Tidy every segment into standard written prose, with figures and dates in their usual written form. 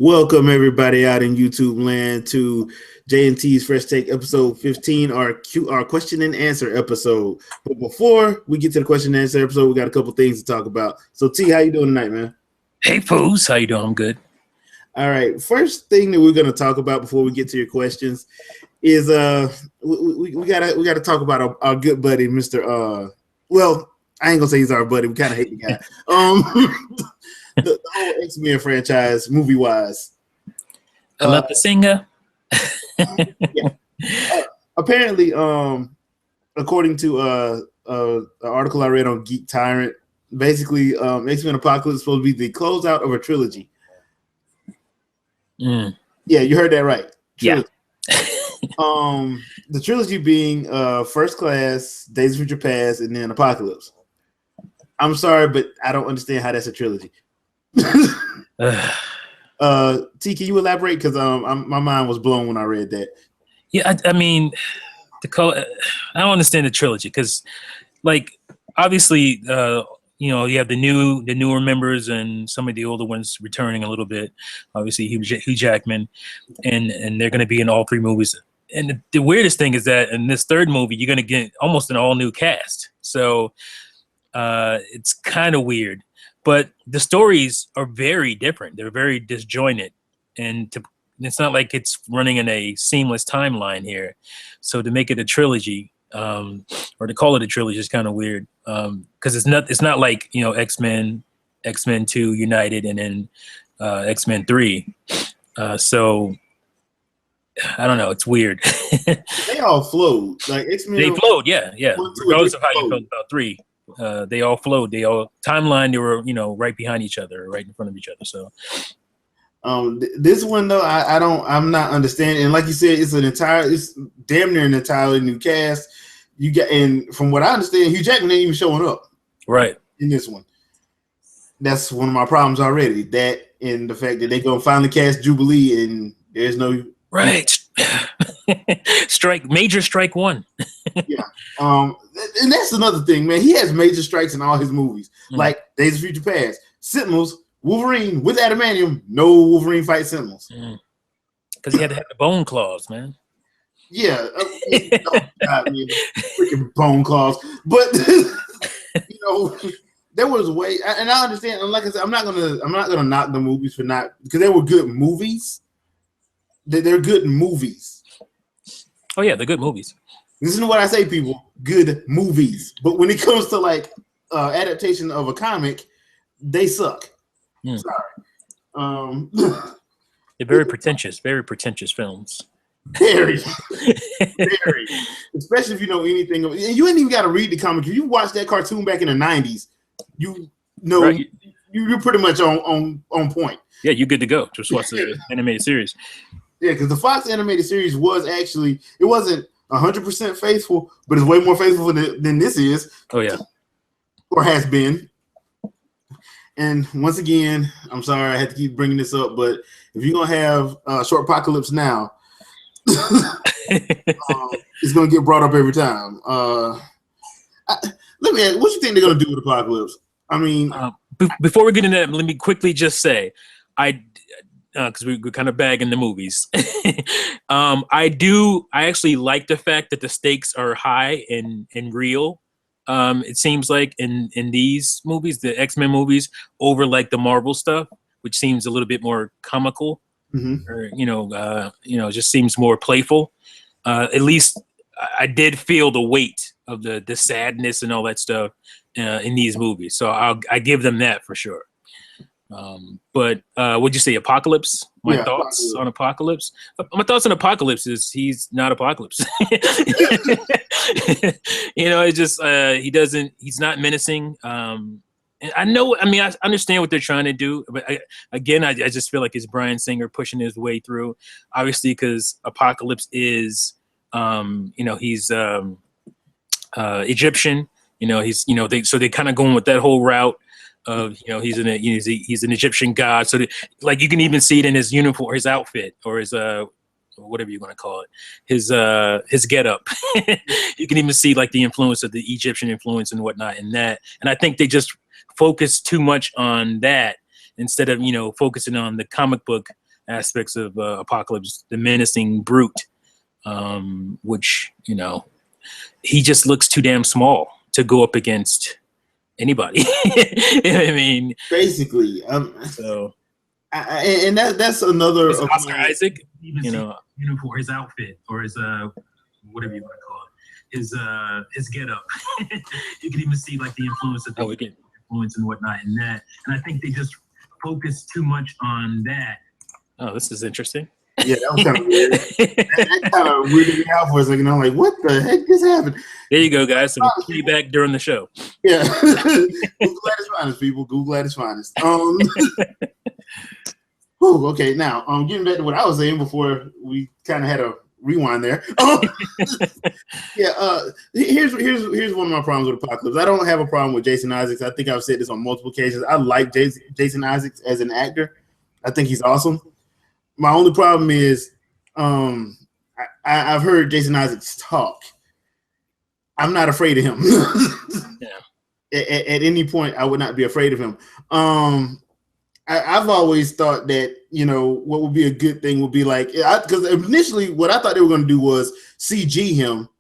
Welcome everybody out in YouTube land to J&T's Fresh Take episode 15, our question and answer episode. But before we get to the question and answer episode, we got a couple things to talk about. So T, how you doing tonight, man? Hey Foos, how you doing? I'm good. All right. First thing that we're going to talk about before we get to your questions is we gotta talk about our good buddy, Mr. Well, I ain't gonna say he's our buddy. We kind of hate the guy. The whole X-Men franchise, movie wise. I love the singer. Yeah. Apparently, according to an article I read on Geek Tyrant, basically, X-Men Apocalypse is supposed to be the closeout of a trilogy. Mm. Yeah, you heard that right. Trilogy. Yeah. The trilogy being First Class, Days of Future Past, and then Apocalypse. I'm sorry, but I don't understand how that's a trilogy. T, can you elaborate? Because my mind was blown when I read that. Yeah, I mean, I don't understand the trilogy because, like, obviously, you have the newer members and some of the older ones returning a little bit. Obviously, Hugh Jackman, and they're going to be in all three movies. And the weirdest thing is that in this third movie, you're going to get almost an all new cast. So it's kind of weird. But the stories are very different. They're very disjointed. And it's not like it's running in a seamless timeline here. So to make it a trilogy, or to call it a trilogy is kind of weird. Because it's not like, X-Men 2 United and then X-Men 3. So I don't know. It's weird. They all flowed. Like X-Men. They flowed, yeah. Regardless of how you felt about 3. They all flowed. They all timeline. They were, right behind each other, right in front of each other. So, this one though, I'm not understanding. And like you said, it's damn near an entirely new cast. And from what I understand, Hugh Jackman ain't even showing up. Right. In this one, that's one of my problems already. That and the fact that they gonna finally cast Jubilee and there's no right. Major strike one. Yeah. And that's another thing, man. He has major strikes in all his movies, like Days of Future Past, Sentinels, Wolverine with adamantium. No Wolverine fight Sentinels because he had to have the bone claws, man. Yeah, God, man, freaking bone claws. But there was way, and I understand. And like I said, I'm not gonna knock the movies for not because they were good movies. They're good movies. Oh yeah, they're good movies. Listen to what I say, people. Good movies. But when it comes to like adaptation of a comic, they suck. Sorry. They're very pretentious films. Very. Especially if you know anything. And you ain't even got to read the comic. If you watched that cartoon back in the 90s, you know right. You're pretty much on point. Yeah, you're good to go. Just watch the animated series. Yeah, because the Fox animated series it wasn't 100% faithful, but it's way more faithful than this is. Oh yeah, or has been. And once again, I'm sorry I had to keep bringing this up, but if you're gonna have short apocalypse now, it's gonna get brought up every time. Let me ask, what you think they're gonna do with Apocalypse? I mean, before we get into that, let me quickly just say, because we're kind of bagging the movies. I actually like the fact that the stakes are high and real. It seems like in these movies, the X-Men movies, over like the Marvel stuff, which seems a little bit more comical, or just seems more playful. At least I did feel the weight of the sadness and all that stuff in these movies. So I give them that for sure. But what'd you say, Apocalypse? My thoughts on Apocalypse? My thoughts on Apocalypse is he's not Apocalypse. It's just he's not menacing. And I understand what they're trying to do, but I just feel like it's Bryan Singer pushing his way through. Obviously, because Apocalypse is, he's Egyptian. They're kind of going with that whole route. He's an Egyptian god, so you can even see it in his uniform, his outfit, or his whatever you want to call it, his getup. You can even see like the influence of the Egyptian influence and whatnot in that. And I think they just focus too much on that instead of focusing on the comic book aspects of Apocalypse, the menacing brute, which, you know, he just looks too damn small to go up against anybody. I mean, basically, so and that's another Oscar Isaac, you know, for his outfit or his whatever you want to call it, his get up. You can even see like the influence of influence and whatnot in that. And I think they just focus too much on that. Oh, this is interesting. Yeah, that was kind of weird. that kind of weirded me out for a second. I'm like, what the heck just happened? There you go, guys. Some feedback during the show. Yeah. Google at its finest, people. Google at its finest. Okay, now getting back to what I was saying before we kind of had a rewind there. Yeah, here's one of my problems with Apocalypse. I don't have a problem with Jason Isaacs. I think I've said this on multiple occasions. I like Jason Isaacs as an actor. I think he's awesome. My only problem is I've heard Jason Isaacs talk. I'm not afraid of him. Yeah. At any point, I would not be afraid of him. I've always thought that, you know, what would be a good thing would be like, because initially what I thought they were going to do was CG him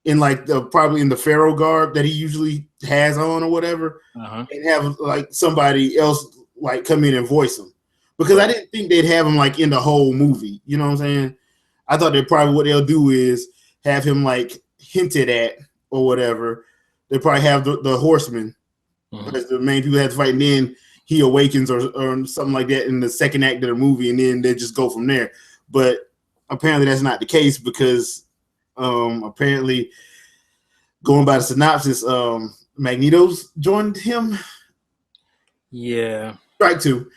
in like probably in the Pharaoh garb that he usually has on or whatever, and have like somebody else like come in and voice him. Because I didn't think they'd have him like in the whole movie. You know what I'm saying? I thought that probably what they'll do is have him like hinted at or whatever. They probably have the horsemen as the main people have to fight, and then he awakens or something like that in the second act of the movie, and then they just go from there. But apparently that's not the case because apparently, going by the synopsis, Magneto's joined him. Yeah. Strike two.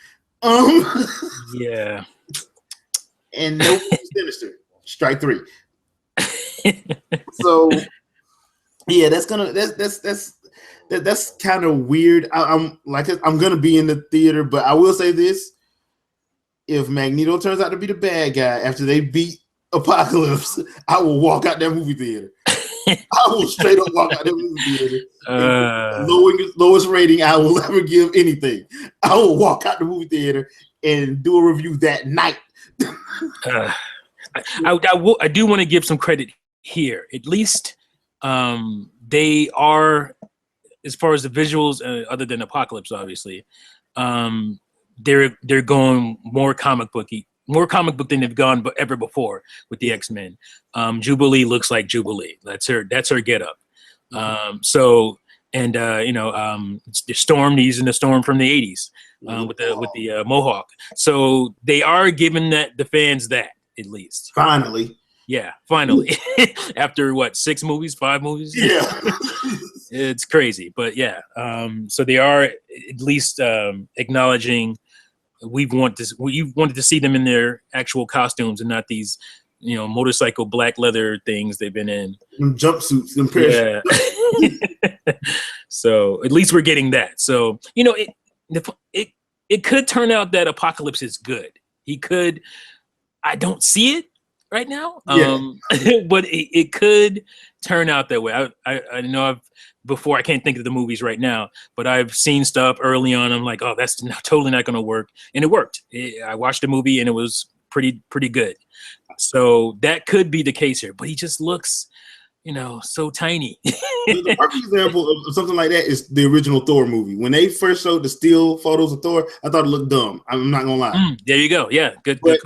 Yeah. And no Sinister. Strike three. So yeah, that's kind of weird. I'm gonna be in the theater, but I will say this: if Magneto turns out to be the bad guy after they beat Apocalypse, I will walk out that movie theater. I will straight up walk out that movie theater. Lowest rating I will ever give anything. I will walk out the movie theater and do a review that night. I do want to give some credit here. At least they are, as far as the visuals, other than Apocalypse, obviously, they're going more comic book than they've gone ever before with the X-Men. Jubilee looks like Jubilee. That's her get up. So the Storm, using the Storm from the 80s with the Mohawk. So they are giving the fans that, at least. Finally. Yeah, finally. After what, 5 movies? Yeah. It's crazy, but yeah. So they are at least acknowledging we wanted to see them in their actual costumes and not these, you know, motorcycle black leather things they've been in. Them jumpsuits, them yeah. So at least we're getting that. So, you know, it could turn out that Apocalypse is good. He could. I don't see it right now, but it could turn out that way. I know before, I can't think of the movies right now, but I've seen stuff early on. I'm like, oh, that's totally not going to work. And it worked. I watched the movie and it was pretty good. So that could be the case here, but he just looks, you know, so tiny. The perfect example of something like that is the original Thor movie. When they first showed the still photos of Thor, I thought it looked dumb. I'm not going to lie. There you go. Yeah. Good call.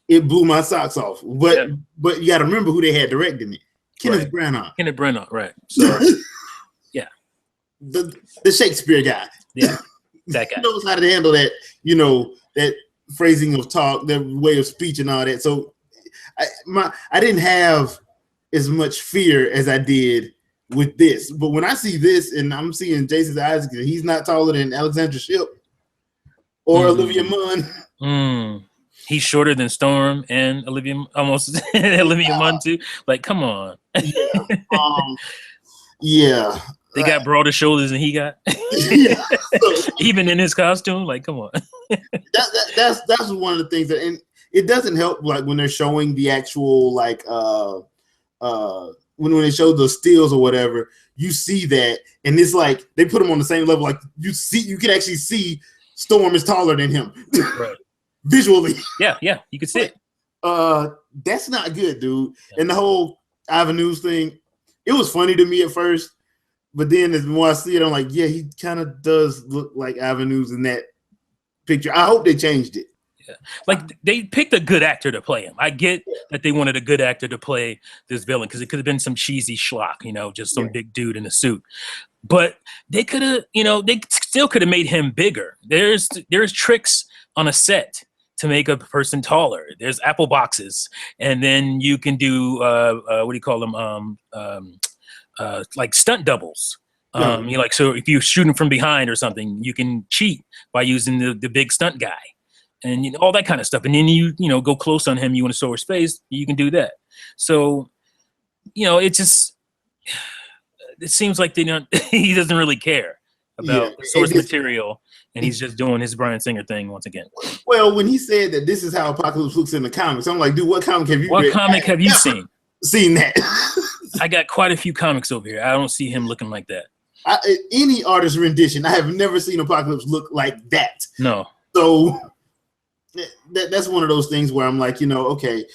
It blew my socks off. But you got to remember who they had directing it. Kenneth Branagh. Right. So, yeah. The Shakespeare guy. Yeah, that guy. He knows how to handle that, you know, that phrasing of talk, that way of speech and all that. So I didn't have as much fear as I did with this. But when I see this and I'm seeing Jason Isaacs, he's not taller than Alexandra Shipp or Olivia Munn. He's shorter than Storm and Olivia, almost Olivia Munn too. Like, come on. Yeah. They got broader shoulders than he got. Yeah. Even in his costume, like, come on. That's one of the things that, and it doesn't help like when they're showing the actual like when they show the stills or whatever, you see that, and it's like they put him on the same level. Like you can actually see Storm is taller than him. Right. visually. Yeah, you can see it. That's not good, dude. And the whole Avenues thing, it was funny to me at first, but then as more I see it, I'm like, yeah, he kind of does look like Avenues in that picture. I hope they changed it. Yeah. Like they picked a good actor to play him. I get that they wanted a good actor to play this villain because it could have been some cheesy schlock, just some big dude in a suit. But they could have, they still could have made him bigger. There's tricks on a set to make a person taller. There's apple boxes, and then you can do what do you call them? Like stunt doubles. So if you're shooting from behind or something, you can cheat by using the big stunt guy. And all that kind of stuff, and then you go close on him. You want to show his face, you can do that. So, it seems like they don't. He doesn't really care about the source material, and he's just doing his Bryan Singer thing once again. Well, when he said that this is how Apocalypse looks in the comics, I'm like, dude, what comic have you read? What comic have you seen? Seen that? I got quite a few comics over here. I don't see him looking like that. Any artist rendition, I have never seen Apocalypse look like that. No. So. That's one of those things where I'm like, okay,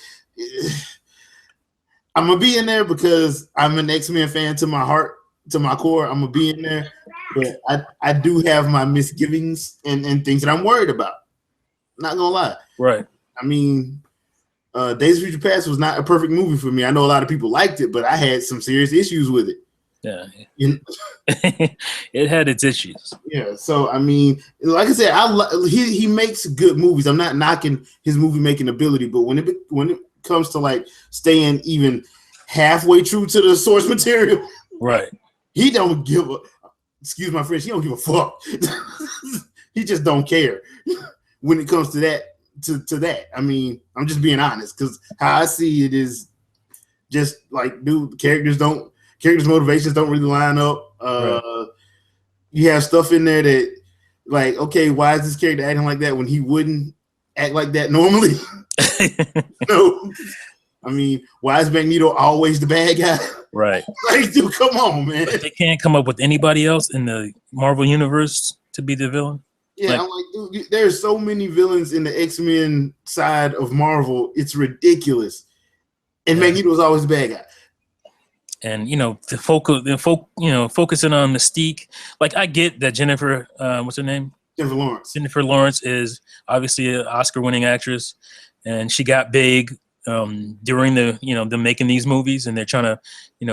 I'm gonna be in there because I'm an X-Men fan to my heart, to my core. I'm gonna be in there, but I do have my misgivings and things that I'm worried about. Not gonna lie, right? I mean, Days of Future Past was not a perfect movie for me. I know a lot of people liked it, but I had some serious issues with it. Yeah, it had its issues. Yeah, so I mean, like I said, he makes good movies. I'm not knocking his movie making ability, but when it comes to like staying even halfway true to the source material, right? He don't give a. Excuse my French. He don't give a fuck. He just don't care when it comes to that. To that, I mean, I'm just being honest because how I see it is just like, dude, characters' motivations don't really line up. Right. You have stuff in there that, like, okay, why is this character acting like that when he wouldn't act like that normally? No, I mean, why is Magneto always the bad guy? Right. Like, dude, come on, man. But they can't come up with anybody else in the Marvel universe to be the villain. Yeah, I'm like, dude, there's so many villains in the X-Men side of Marvel. It's ridiculous. And Magneto's always the bad guy. And focusing on Mystique. Like, I get that Jennifer, what's her name? Jennifer Lawrence. Jennifer Lawrence is obviously an Oscar-winning actress, and she got big during them making these movies, and they're trying to,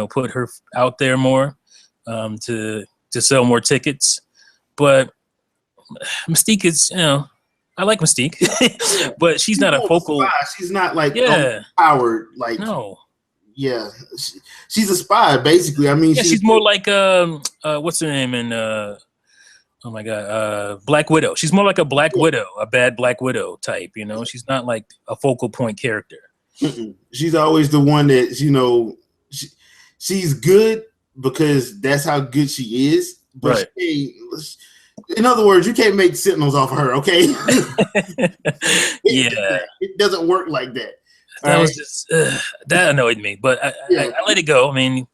put her out there more to sell more tickets. But Mystique is, I like Mystique, but she's not a focal. She's not like powered. Like no. Yeah, she's a spy basically. I mean, she's more like what's her name in oh my god, Black Widow. She's more like a Black Widow, a bad Black Widow type. She's not like a focal point character. She's always the one that she's good because that's how good she is. But right. In other words, you can't make Sentinels off of her, okay? It doesn't work like that. That was just that annoyed me, but I let it go. I mean,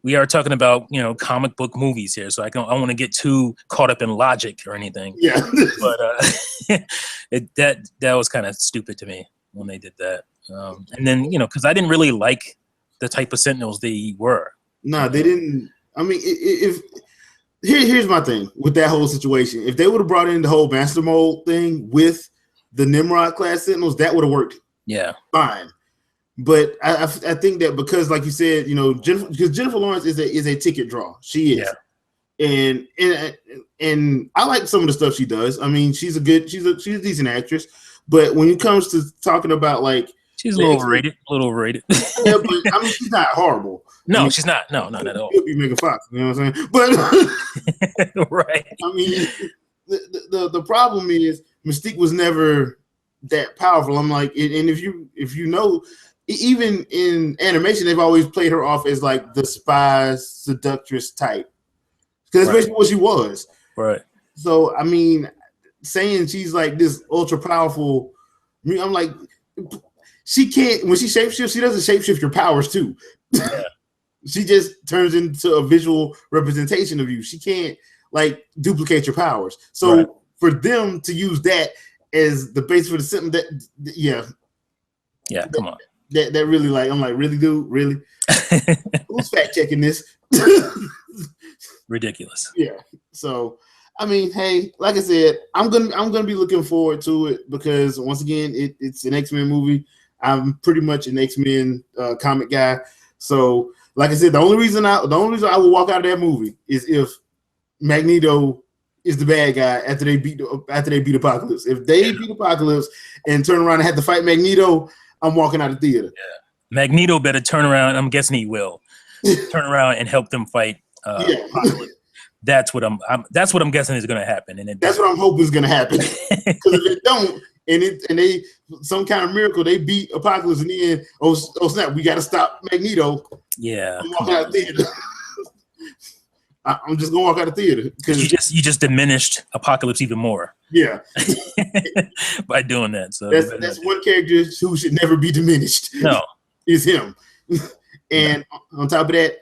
we are talking about comic book movies here, so I don't want to get too caught up in logic or anything. Yeah, but that was kind of stupid to me when they did that. And then because I didn't really like the type of Sentinels they were. No, they didn't. I mean, here's my thing with that whole situation. If they would have brought in the whole Master Mold thing with the Nimrod class Sentinels, that would have worked. Yeah, fine. But I think that because, like you said, Jennifer Lawrence is a ticket draw. She is, and I like some of the stuff she does. I mean, she's a decent actress. But when it comes to talking about like, she's a little overrated. Yeah, but I mean, she's not horrible. No, she's not. No, not at all. She'll be Megan Fox. You know what I'm saying? But right. I mean, the problem is Mystique was never that powerful. I'm like, and if you know, even in animation, they've always played her off as like the spy seductress type, because that's basically what she was. Right. So I mean, saying she's like this ultra powerful, I'm like, she can't. When she shapeshifts, she doesn't shapeshift your powers too. Yeah. She just turns into a visual representation of you. She can't like duplicate your powers. So for them to use that as the base for the symptom. Yeah, come on. That really, like, I'm like, really, dude, really? Who's fact checking this? Ridiculous. Yeah. So, I mean, hey, like I said, I'm gonna be looking forward to it because once again, it's an X-Men movie. I'm pretty much an X-Men comic guy. So, like I said, the only reason I will walk out of that movie is if Magneto is the bad guy after they beat Apocalypse. If they beat Apocalypse and turn around and have to fight Magneto, I'm walking out of the theater. Yeah. Magneto better turn around. I'm guessing he will turn around and help them fight Apocalypse. That's what I'm guessing is going to happen, and that's what I'm hoping is going to happen. Because if it don't, and they some kind of miracle, they beat Apocalypse, and then oh snap, we got to stop Magneto. Yeah, I'm walking out of the theater. I'm just gonna walk out of the theater because you just diminished Apocalypse even more. Yeah, by doing that. So that's one character who should never be diminished. No, is him. And on top of that,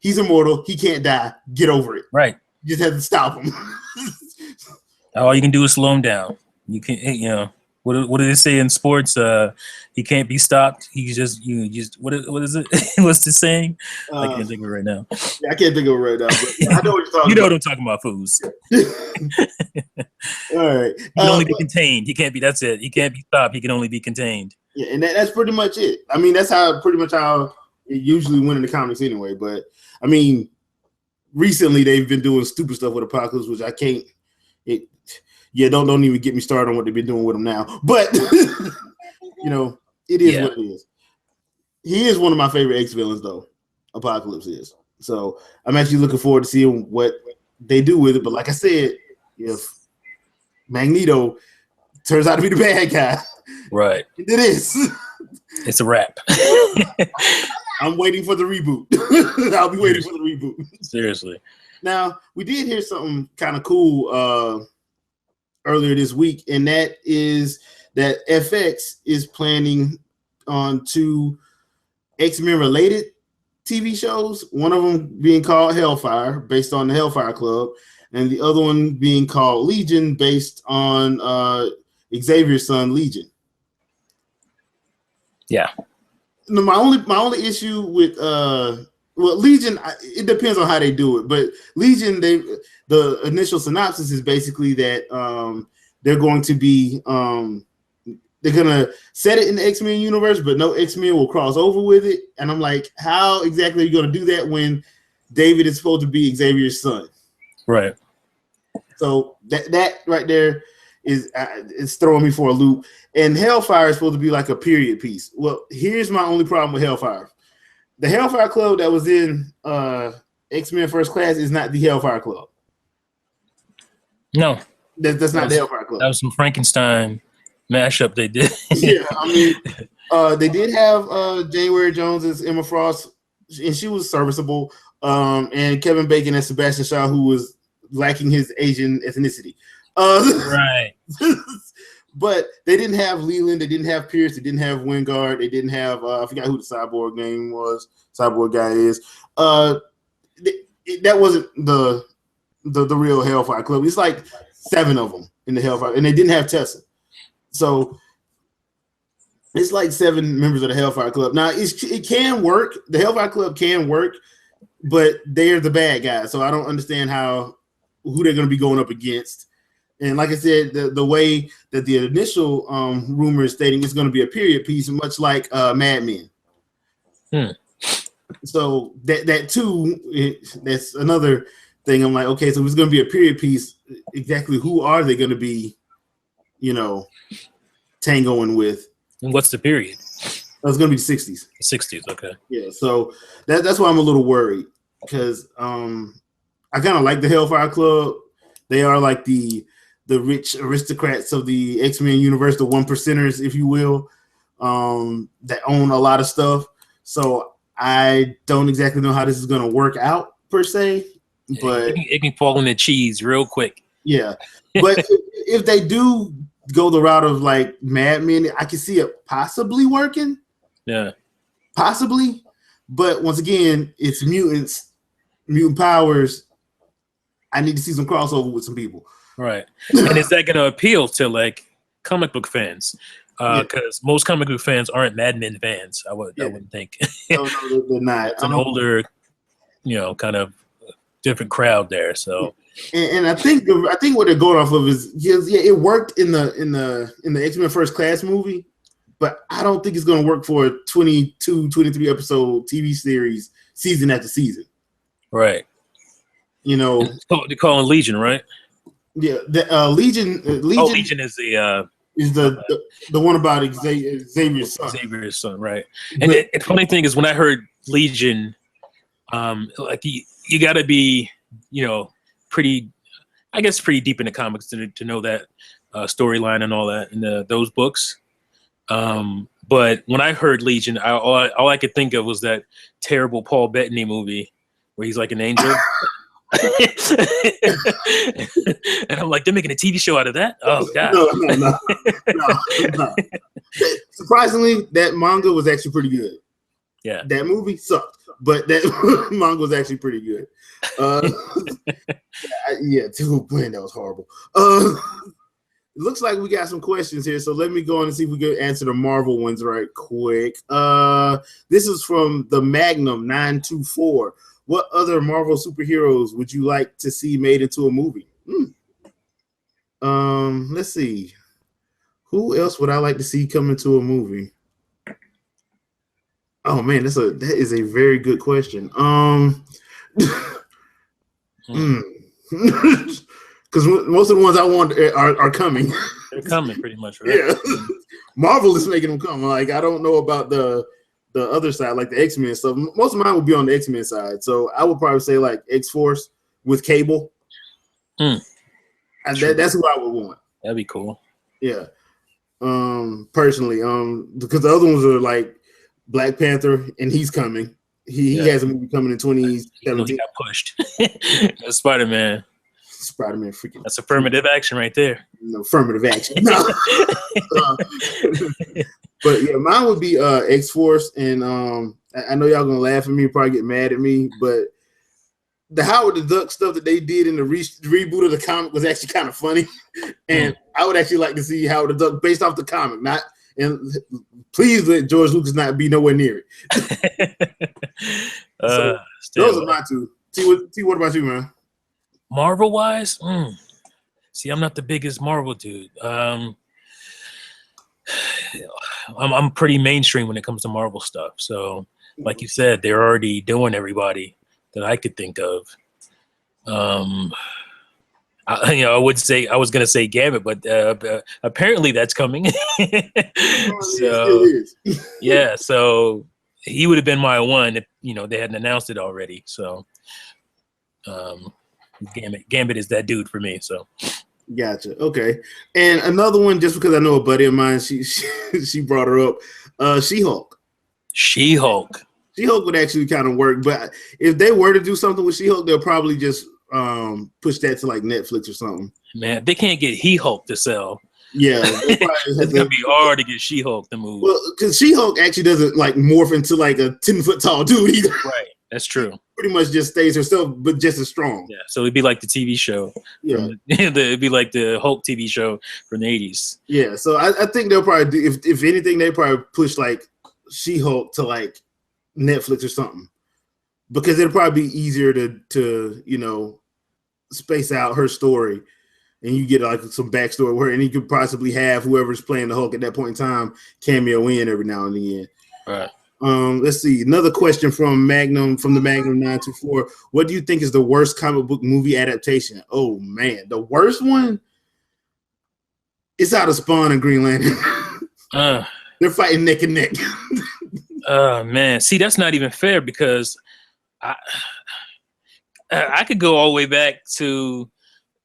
he's immortal. He can't die. Get over it. Right. You just have to stop him. All you can do is slow him down. You can, what do they say in sports? He can't be stopped. He just what is it? What's the saying? I can't think of it right now. Yeah, I can't think of it right now. But I know what you're talking you know about. what I'm talking about, fools. All right. He can only be contained. He can't be. That's it. He can't be stopped. He can only be contained. Yeah, and that's pretty much it. I mean, that's pretty much how it usually went in the comics anyway. But I mean, recently they've been doing stupid stuff with Apocalypse, which I can't. Don't even get me started on what they've been doing with him now. But it is what it is. He is one of my favorite X-villains, though. Apocalypse is. So I'm actually looking forward to seeing what they do with it. But like I said, if Magneto turns out to be the bad guy, right? It is. It's a wrap. I'm waiting for the reboot. I'll be waiting for the reboot. Seriously. Now, we did hear something kind of cool earlier this week, and that is that FX is planning on 2 X-Men related TV shows, one of them being called Hellfire, based on the Hellfire Club, and the other one being called Legion, based on Xavier's son, Legion. Yeah. My only issue with Legion, it depends on how they do it, but Legion, the initial synopsis is basically that they're going to be they're gonna set it in the X-Men universe, but no X-Men will cross over with it. And I'm like, how exactly are you gonna do that when David is supposed to be Xavier's son? Right. So that right there is throwing me for a loop. And Hellfire is supposed to be like a period piece. Well, here's my only problem with Hellfire. The Hellfire Club that was in X-Men First Class is not the Hellfire Club. No. That's not the Hellfire Club. That was some Frankenstein mashup they did. Yeah, I mean, they did have January Jones as Emma Frost, and she was serviceable. And Kevin Bacon as Sebastian Shaw, who was lacking his Asian ethnicity. Right. But they didn't have Leland, they didn't have Pierce, they didn't have Wingard, they didn't have I forgot who the cyborg name was. Cyborg guy is. That wasn't the real Hellfire Club. It's like 7 of them in the Hellfire, and they didn't have Tessa. So it's like 7 members of the Hellfire Club. Now it can work. The Hellfire Club can work, but they're the bad guys. So I don't understand who they're going to be going up against. And like I said, the way that the initial rumor is stating it's going to be a period piece, much like Mad Men. So that too, that's another thing. I'm like, okay, so it's going to be a period piece. Exactly who are they going to be, tangoing with? And what's the period? It's going to be the 60s. 60s, okay. Yeah, so that's why I'm a little worried because I kind of like the Hellfire Club. They are like the rich aristocrats of the X-Men universe, the 1%ers, if you will, that own a lot of stuff. So I don't exactly know how this is going to work out per se, but it can fall in the cheese real quick. Yeah, but if they do go the route of like Mad Men, I can see it possibly working. Yeah, possibly. But once again, it's mutants, mutant powers. I need to see some crossover with some people. Right. And is that going to appeal to like comic book fans, Yeah. because most comic book fans aren't Mad Men fans. I wouldn't think. No, they're not. It's an older, kind of different crowd there. So, and I think what they're going off of is it worked in the X-Men First Class movie, but I don't think it's going to work for a 22, 23 episode TV series season after season. Right. They're calling Legion, right? Yeah, the Legion. Oh, Legion is the one about Xavier's son. Xavier's son, right? And the funny thing is, when I heard Legion, like you got to be, pretty deep in the comics to know that storyline and all that in those books. But when I heard Legion, all I could think of was that terrible Paul Bettany movie where he's like an angel. And I'm like, they're making a TV show out of that? Oh god. No. Surprisingly, that manga was actually pretty good. Yeah. That movie sucked, but that manga was actually pretty good. Yeah, that was horrible. It looks like we got some questions here, so let me go on and see if we can answer the Marvel ones right quick. This is from the Magnum 924. What other Marvel superheroes would you like to see made into a movie? Let's see. Who else would I like to see come into a movie? Oh man, that is a very good question. Because most of the ones I want are coming. They're coming pretty much, right? Yeah. Marvel is making them come. Like, I don't know about the other side, like the X-Men stuff. Most of mine would be on the X-Men side. So I would probably say like X-Force with Cable. That's who I would want. That'd be cool. Yeah. Personally, because the other ones are like Black Panther, and he's coming. He has a movie coming in 2017. He got pushed. Spider-Man freaking. That's affirmative action right there. No, affirmative action. No. But yeah, mine would be X-Force, and I know y'all gonna laugh at me, probably get mad at me, but the Howard the Duck stuff that they did in the reboot of the comic was actually kind of funny, and I would actually like to see Howard the Duck based off the comic. And please let George Lucas not be nowhere near it. So those are my two. T, what about you, man? Marvel wise, see, I'm not the biggest Marvel dude. I'm pretty mainstream when it comes to Marvel stuff. So, like you said, they're already doing everybody that I could think of. I was gonna say Gambit, but apparently that's coming. So yeah, so he would have been my one if they hadn't announced it already. So Gambit is that dude for me. So gotcha. Okay, and another one, just because I know a buddy of mine, she brought her up. She-Hulk. She-Hulk would actually kind of work, but if they were to do something with She-Hulk, they'll probably just push that to like Netflix or something. Man, they can't get He-Hulk to sell. Yeah, it's gonna be hard to get She-Hulk to move. Well, because She-Hulk actually doesn't like morph into like a 10-foot tall dude either. Right, that's true. Pretty much just stays herself, but just as strong. Yeah, so it'd be like the TV show. Yeah, it'd be like the Hulk TV show from the 80s. Yeah, so I think they'll probably do. If anything, they probably push like She-Hulk to like Netflix or something, because it'll probably be easier to space out her story, and you get like some backstory where, and you could possibly have whoever's playing the Hulk at that point in time cameo in every now and again. Right. Let's see. Another question from the Magnum 924. What do you think is the worst comic book movie adaptation? Oh man, the worst one. It's out of Spawn and Green Lantern. They're fighting neck and neck. Oh man, see, that's not even fair, because I could go all the way back to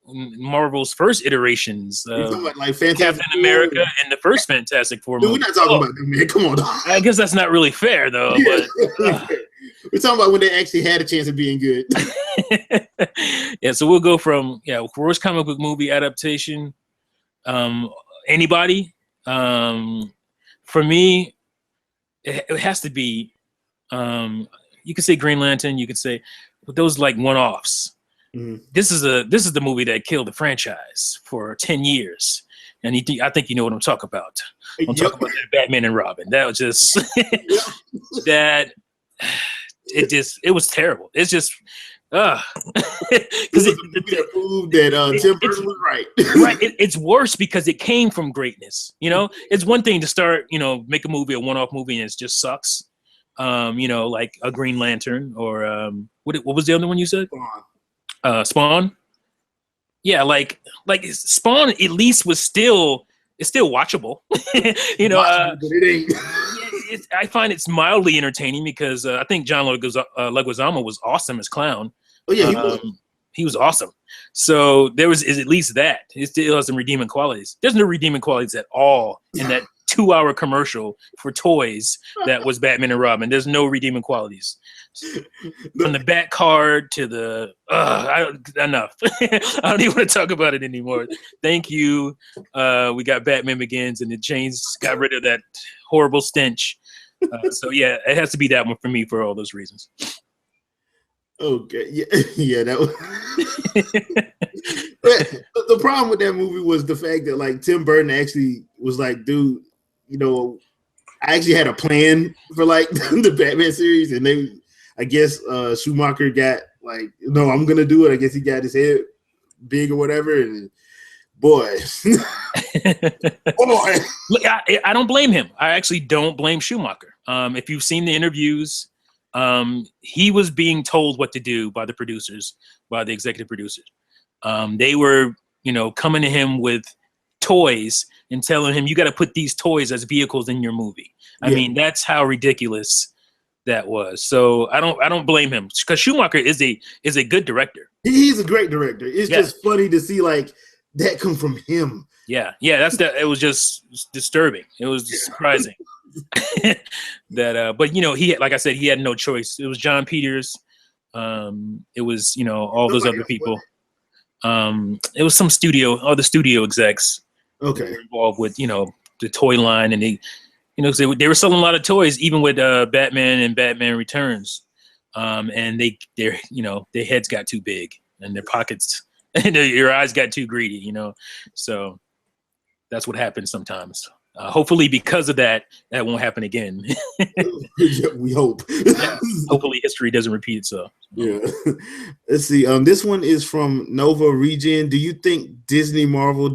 Marvel's first iterations. Like Captain America and the first Fantastic Four movie. We're not talking about that, man. Come on. I guess that's not really fair, though. Yeah. But we're talking about when they actually had a chance of being good. Yeah, so we'll go from worst comic book movie adaptation. Anybody? For me, it has to be. You could say Green Lantern. You could say, but those like one-offs. Mm-hmm. This is the movie that killed the franchise for 10 years. And I think you know what I'm talking about. I'm Yep. talking about that Batman and Robin. That was just that. It was terrible. It's just because it proved that Tim Burton was right. Right. It's worse because it came from greatness. You know, it's one thing to start, you know, make a movie, a one-off movie, and it just sucks. You know, like a Green Lantern or what was the other one you said? Spawn. Yeah, like Spawn at least was still watchable. You know, but it ain't. I find it's mildly entertaining because I think John Leguizamo was awesome as Clown. Oh yeah, he was awesome. So there is at least that. It still has some redeeming qualities. There's no redeeming qualities at all in that 2-hour commercial for toys that was Batman and Robin. There's no redeeming qualities. From the back card to the enough. I don't even want to talk about it anymore. Thank you. We got Batman Begins, and the chains got rid of that horrible stench. So yeah, it has to be that one for me for all those reasons. Okay, yeah, that was. But the problem with that movie was the fact that like Tim Burton actually was like, dude, you know, I actually had a plan for like the Batman series, and I guess Schumacher got like, no, I'm gonna do it. I guess he got his head big or whatever, and boy, boy. Look, I don't blame him. I actually don't blame Schumacher. If you've seen the interviews, he was being told what to do by the producers, by the executive producers. They were, you know, coming to him with toys and telling him, you got to put these toys as vehicles in your movie. I mean, that's how ridiculous that was. So I don't blame him, because Schumacher is a good director. He's a great director. It's just funny to see like that come from him. Yeah, it was just disturbing. It was surprising. But you know, like I said, he had no choice. It was John Peters. It was, you know, all those other people. It was some other studio execs. Okay. Were involved with, you know, the toy line, and they, you know, they were selling a lot of toys, even with Batman and Batman Returns. And their heads got too big, and their pockets, and your eyes got too greedy, you know. So that's what happens sometimes. Hopefully, because of that won't happen again. We hope. Yeah. Hopefully, history doesn't repeat itself. Yeah. Let's see. This one is from Nova Regen. Do you think Disney Marvel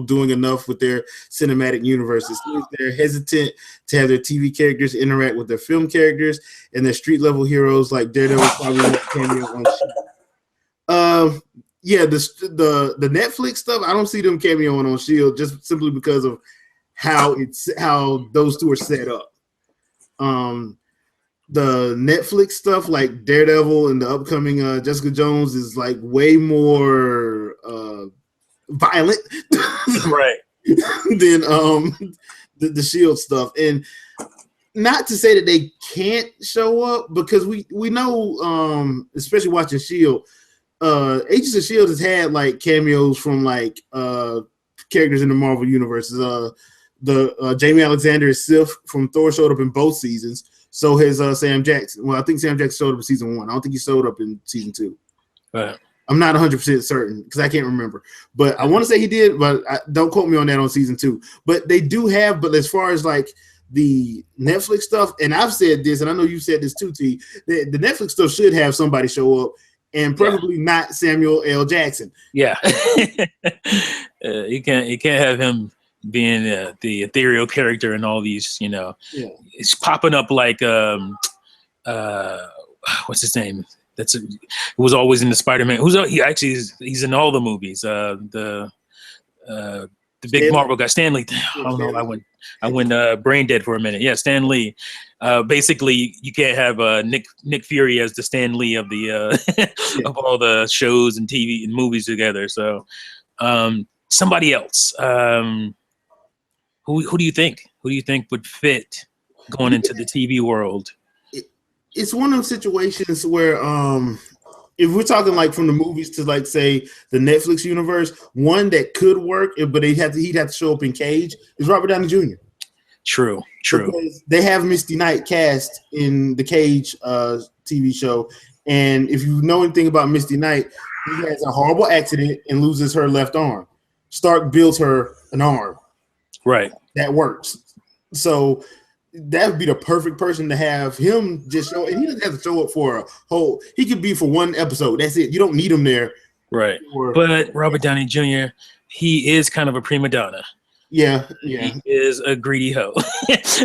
doing enough with their cinematic universes? They're hesitant to have their TV characters interact with their film characters, and their street level heroes like Daredevil probably won't cameo on show. Yeah, the Netflix stuff, I don't see them cameoing on Shield just simply because of how those two are set up. The Netflix stuff like Daredevil and the upcoming Jessica Jones is like way more violent, right, than the Shield stuff. And not to say that they can't show up, because we know, especially watching Shield, Agents of Shield has had like cameos from like characters in the Marvel universes. The Jamie Alexander as Sif from Thor showed up in both seasons. So has Sam Jackson. Well, I think Sam Jackson showed up in season 1. I don't think he showed up in season 2. Right. I'm not 100% certain because I can't remember. But I want to say he did, but don't quote me on that on season 2. But they do have, but as far as like the Netflix stuff, and I've said this, and I know you said this too, T, the Netflix stuff should have somebody show up, and probably not Samuel L. Jackson. Yeah. You can't have him being the ethereal character in all these, you know. Yeah. It's popping up like what's his name? Who was always in the Spider-Man. He's in all the movies. The big Marvel guy, Stan Lee. I don't know. I went brain dead for a minute. Yeah, Stan Lee. Basically, you can't have Nick Fury as the Stan Lee of the of all the shows and TV and movies together. So somebody else. Who do you think? Who do you think would fit going into the TV world? It's one of those situations where if we're talking like from the movies to like say the Netflix universe, one that could work, but he'd have to show up in Cage, is Robert Downey Jr. True. Because they have Misty Knight cast in the Cage TV show, and if you know anything about Misty Knight, he has a horrible accident and loses her left arm. Stark built her an arm. Right. That works. So that would be the perfect person to have him just show. And he doesn't have to show up for a whole. He could be for one episode. That's it. You don't need him there. Right. But Robert Downey Jr., he is kind of a prima donna. Yeah. He is a greedy hoe. That's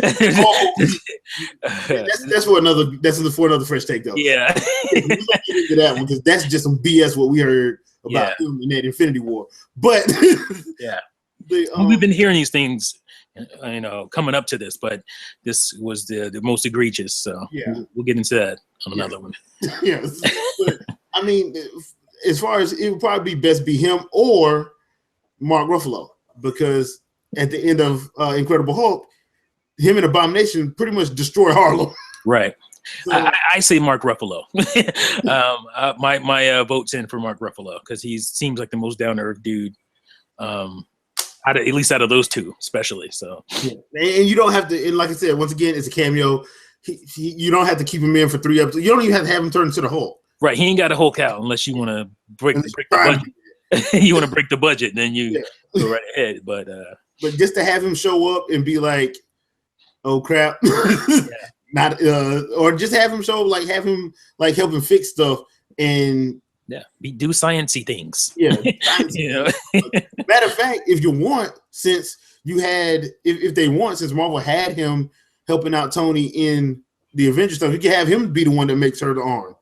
for another. That's for another fresh take, though. Yeah. We don't get into that one because that's just some BS. What we heard about him in that Infinity War, but yeah. We've been hearing these things, coming up to this, but this was the most egregious. So we'll get into that on another one. Yes, but, I mean, as far as it would probably be best be him or Mark Ruffalo, because at the end of Incredible Hulk, him and Abomination pretty much destroy Harlem. Right. So, I say Mark Ruffalo. My vote's in for Mark Ruffalo because he seems like the most down to earth dude. At least out of those two, especially. So, and you don't have to. And like I said, once again, it's a cameo. You don't have to keep him in for 3 episodes. You don't even have to have him turn into the Hulk. Right. He ain't got a Hulk out unless you want to break the budget. You want to break the budget, then you go right ahead. But just to have him show up and be like, "Oh crap." Not or just have him show have him help him fix stuff and do sciencey things. Yeah. Matter of fact, if you want, since Marvel had him helping out Tony in the Avengers stuff, you can have him be the one that makes her the arm.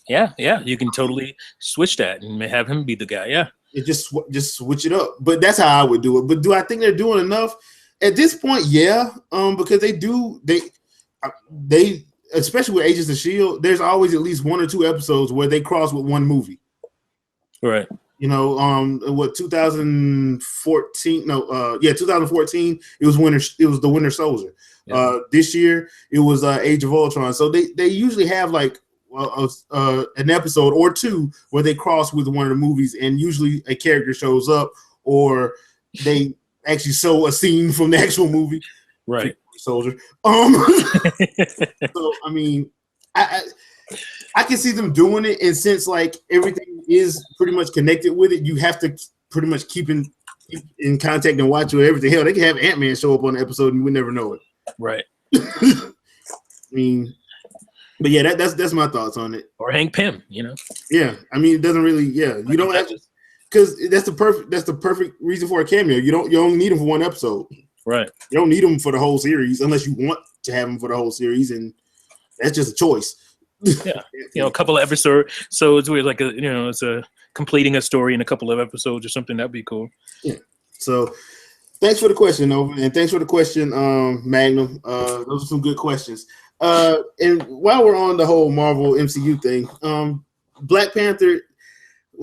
Yeah, you can totally switch that and have him be the guy. Yeah, just switch it up. But that's how I would do it. But do I think they're doing enough at this point? Yeah, because they especially with Agents of S.H.I.E.L.D., there's always at least 1 or 2 episodes where they cross with one movie. Right. 2014? No, 2014. It was the Winter Soldier. Yeah. This year it was Age of Ultron. So they usually have like an episode or 2 where they cross with one of the movies, and usually a character shows up or they actually show a scene from the actual movie. Right. Soldier. So I mean, I can see them doing it, and since like everything is pretty much connected with it, you have to pretty much keep in contact and watch with everything. Hell, they can have Ant-Man show up on the episode and you would never know it. Right. I mean, but yeah, that's my thoughts on it. Or Hank Pym, Yeah, I mean, it doesn't really. Yeah, you don't have to, because that's the perfect reason for a cameo. You only need him for one episode. Right. You don't need them for the whole series unless you want to have them for the whole series, and that's just a choice. Yeah. A couple of episodes. So it's weird, like it's a completing a story in a couple of episodes or something. That'd be cool. Yeah. So thanks for the question, Nova, and thanks for the question, Magnum. Those are some good questions. And while we're on the whole Marvel MCU thing, Black Panther,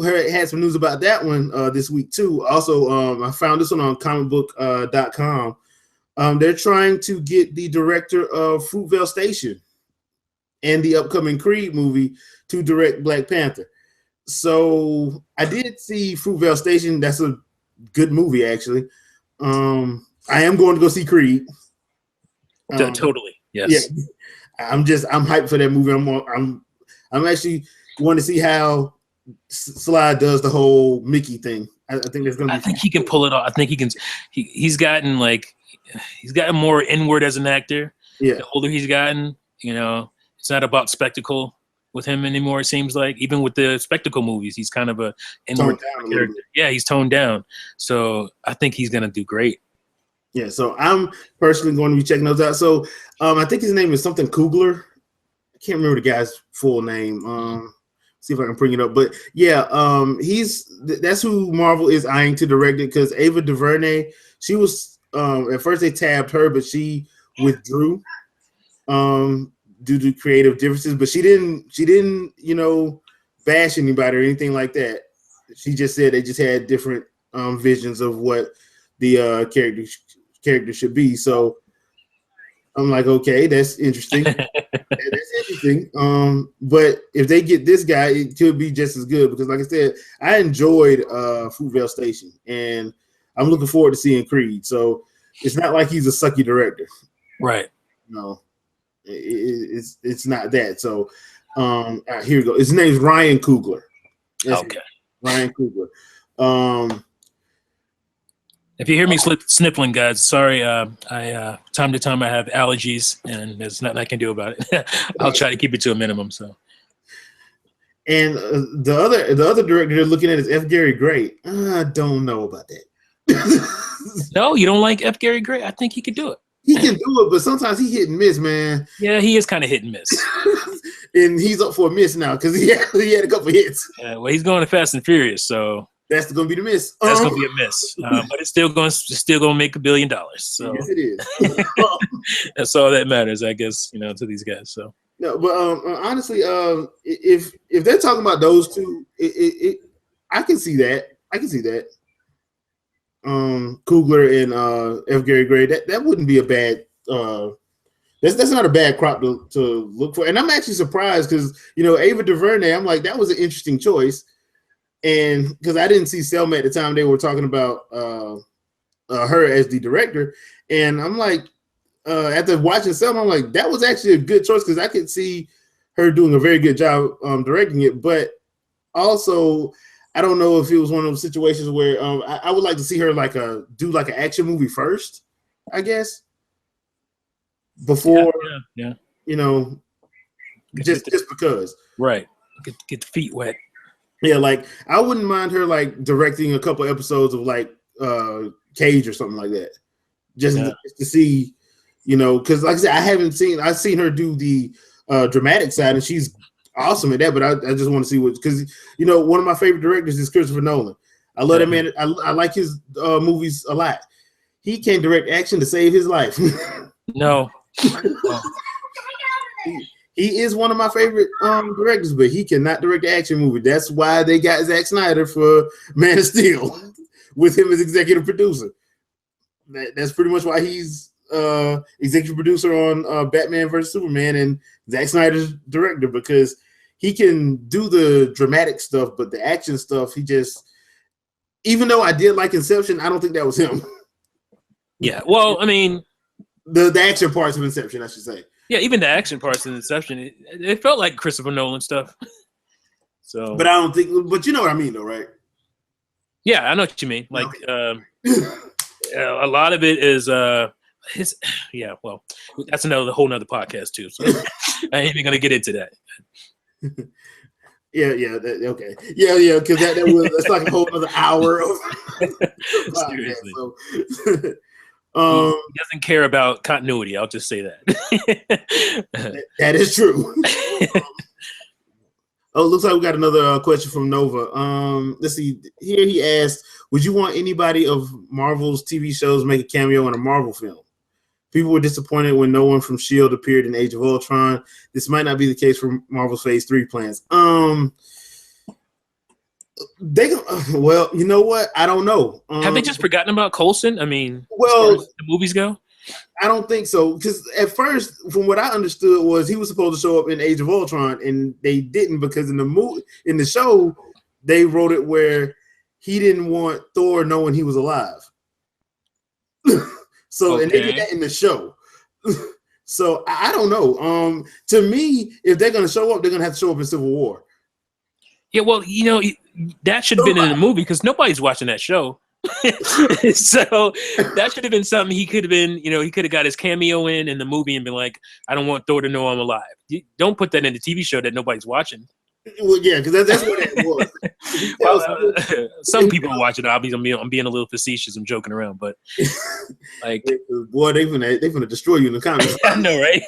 had some news about that one this week too. Also, I found this one on comicbook.com. They're trying to get the director of Fruitvale Station and the upcoming Creed movie to direct Black Panther. So I did see Fruitvale Station. That's a good movie, actually. I am going to go see Creed. Totally, yes. Yeah, I'm hyped for that movie. I'm actually going to see how Sly does the whole Mickey thing. I think there's gonna be. I think he can pull it off. I think he can. He's gotten more inward as an actor. Yeah. The older he's gotten, it's not about spectacle with him anymore. It seems like even with the spectacle movies, he's kind of a inward character. Yeah, he's toned down. So I think he's gonna do great. Yeah. So I'm personally going to be checking those out. So I think his name is something Coogler. I can't remember the guy's full name. See if I can bring it up, but yeah, that's who Marvel is eyeing to direct it, because Ava DuVernay, she was at first they tabbed her, but she withdrew due to creative differences. But she didn't bash anybody or anything like that. She just said they just had different visions of what the character should be. So I'm like, okay, that's interesting. That's interesting. But if they get this guy, it could be just as good, because like I said, I enjoyed Fruitvale Station, and I'm looking forward to seeing Creed. So it's not like he's a sucky director. Right. No, it's not that. So here we go. His name's Ryan Coogler. Okay. Ryan Coogler. If you hear me sniffling, guys, sorry. I time to time I have allergies, and there's nothing I can do about it. I'll try to keep it to a minimum. So. And the other director they're looking at is F. Gary Gray. I don't know about that. No, you don't like F. Gary Gray? I think he could do it. He can do it, but sometimes he hit and miss, man. Yeah, he is kind of hit and miss. And he's up for a miss now because he had a couple hits. Well, he's going to Fast and Furious, so that's going to be the miss. That's going to be a miss, but it's still going to make $1 billion. So yes, it is. That's all that matters, I guess. To these guys. So no, but honestly, if they're talking about those two, I can see that. I can see that. Coogler and F. Gary Gray. That wouldn't be a bad. That's not a bad crop to look for. And I'm actually surprised because Ava DuVernay. I'm like, that was an interesting choice, and because I didn't see Selma at the time they were talking about her as the director, and I'm like, after watching Selma, I'm like, that was actually a good choice because I could see her doing a very good job directing it, but also. I don't know if it was one of those situations where I would like to see her do like an action movie first, I guess, before just because. Right. Get the feet wet. Yeah, like I wouldn't mind her like directing a couple episodes of like Cage or something like that, just to see, because like I said, I've seen her do the dramatic side, and she's awesome at that, but I just want to see because one of my favorite directors is Christopher Nolan. I love that man. I like his movies a lot. He can't direct action to save his life. No. He is one of my favorite directors, but he cannot direct an action movie. That's why they got Zack Snyder for Man of Steel with him as executive producer. That's pretty much why he's executive producer on Batman vs Superman, and Zack Snyder's director, because he can do the dramatic stuff, but the action stuff, he just, even though I did like Inception, I don't think that was him. Yeah, well, I mean, the action parts of Inception, I should say. Yeah, even the action parts of Inception, it felt like Christopher Nolan stuff. So, but I don't think, but you know what I mean, though, right? Yeah, I know what you mean. Like, a lot of it is well, that's whole nother podcast too. So I ain't even gonna get into that. Yeah, okay, yeah, because that's like a whole other hour of seriously. So. He doesn't care about continuity. I'll just say that. That is true. Oh, looks like we got another question from Nova. Let's see. Here he asked, would you want anybody of Marvel's TV shows make a cameo in a Marvel film? People were disappointed when no one from S.H.I.E.L.D. appeared in Age of Ultron. This might not be the case for Marvel's Phase 3 plans. Well, you know what? I don't know. Have they just forgotten about Coulson? I mean, well, as far as the movies go? I don't think so. Because at first, from what I understood, was he was supposed to show up in Age of Ultron, and they didn't, because in the show, they wrote it where he didn't want Thor knowing he was alive. So, okay. And they did that in the show. So I don't know. To me, if they're going to show up, they're going to have to show up in Civil War. Yeah, well, that should have been in the movie because nobody's watching that show. So that should have been something he could have been, he could have got his cameo in the movie and been like, I don't want Thor to know I'm alive. Don't put that in the TV show that nobody's watching. Well, yeah, because that's what it was. Well, some people are watching. Obviously, I'm being a little facetious. I'm joking around, but like, boy, they're gonna destroy you in the comments. I know, right?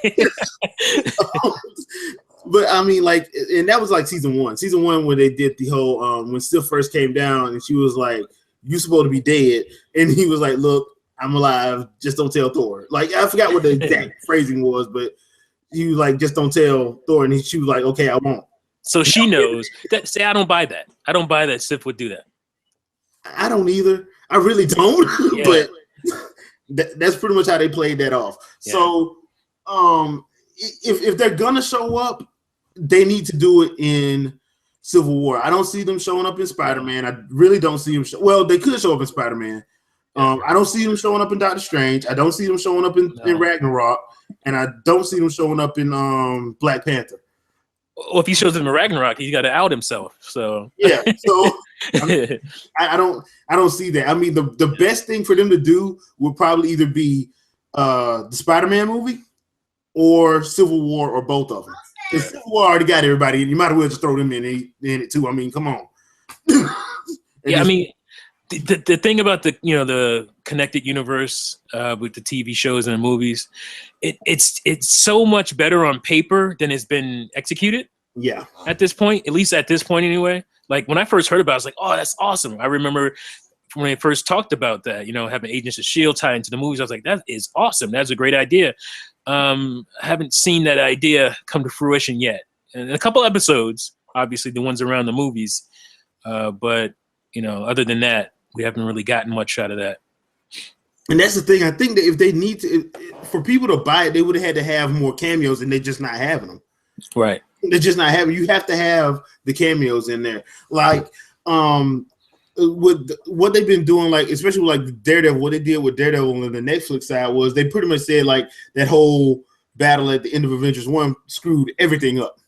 But I mean, like, and that was like season one when they did the whole when Sif first came down and she was like, "You supposed to be dead," and he was like, "Look, I'm alive. Just don't tell Thor." Like, I forgot what the exact phrasing was, but he was like, "Just don't tell Thor," and she was like, "Okay, I won't." So she knows that. Say, I don't buy that. I don't buy that Sif would do that. I don't either. I really don't. Yeah. But that's pretty much how they played that off. Yeah. So, if they're gonna show up, they need to do it in Civil War. I don't see them showing up in Spider-Man. I really don't see them. Well, they could show up in Spider-Man. I don't see them showing up in Doctor Strange. I don't see them showing up in Ragnarok, and I don't see them showing up in Black Panther. Well, if he shows up in Ragnarok, he's got to out himself. So yeah. So I don't see that. I mean, the best thing for them to do would probably either be the Spider-Man movie or Civil War, or both of them. Because Civil War already got everybody, you might as well just throw them in it too. I mean, come on. Yeah, I mean, the thing about the connected universe with the TV shows and the movies, it's so much better on paper than it's been executed. Yeah. At this point, at least at this point anyway. Like when I first heard about it, I was like, oh, that's awesome. I remember when they first talked about that, having Agents of S.H.I.E.L.D. tie into the movies, I was like, that is awesome. That's a great idea. I haven't seen that idea come to fruition yet. And a couple episodes, obviously the ones around the movies. But, other than that, we haven't really gotten much out of that. And that's the thing. I think that if they need to, for people to buy it, they would have had to have more cameos, and they're just not having them. Right. They're just not having. You have to have the cameos in there, like with what they've been doing, like especially like Daredevil. What they did with Daredevil on the Netflix side was they pretty much said like that whole battle at the end of Avengers 1 screwed everything up.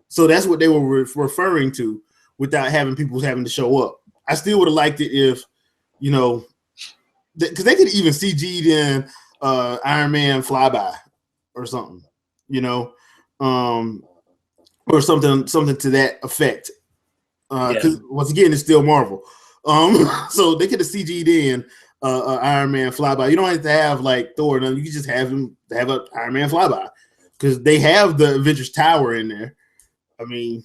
So that's what they were referring to without having people having to show up. I still would have liked it if, because they could even CG'd in Iron Man flyby or something, or something to that effect. Because once again, it's still Marvel. So they could have CG'd in Iron Man flyby. You don't have to have like Thor. You can just have him have an Iron Man flyby because they have the Avengers Tower in there. I mean,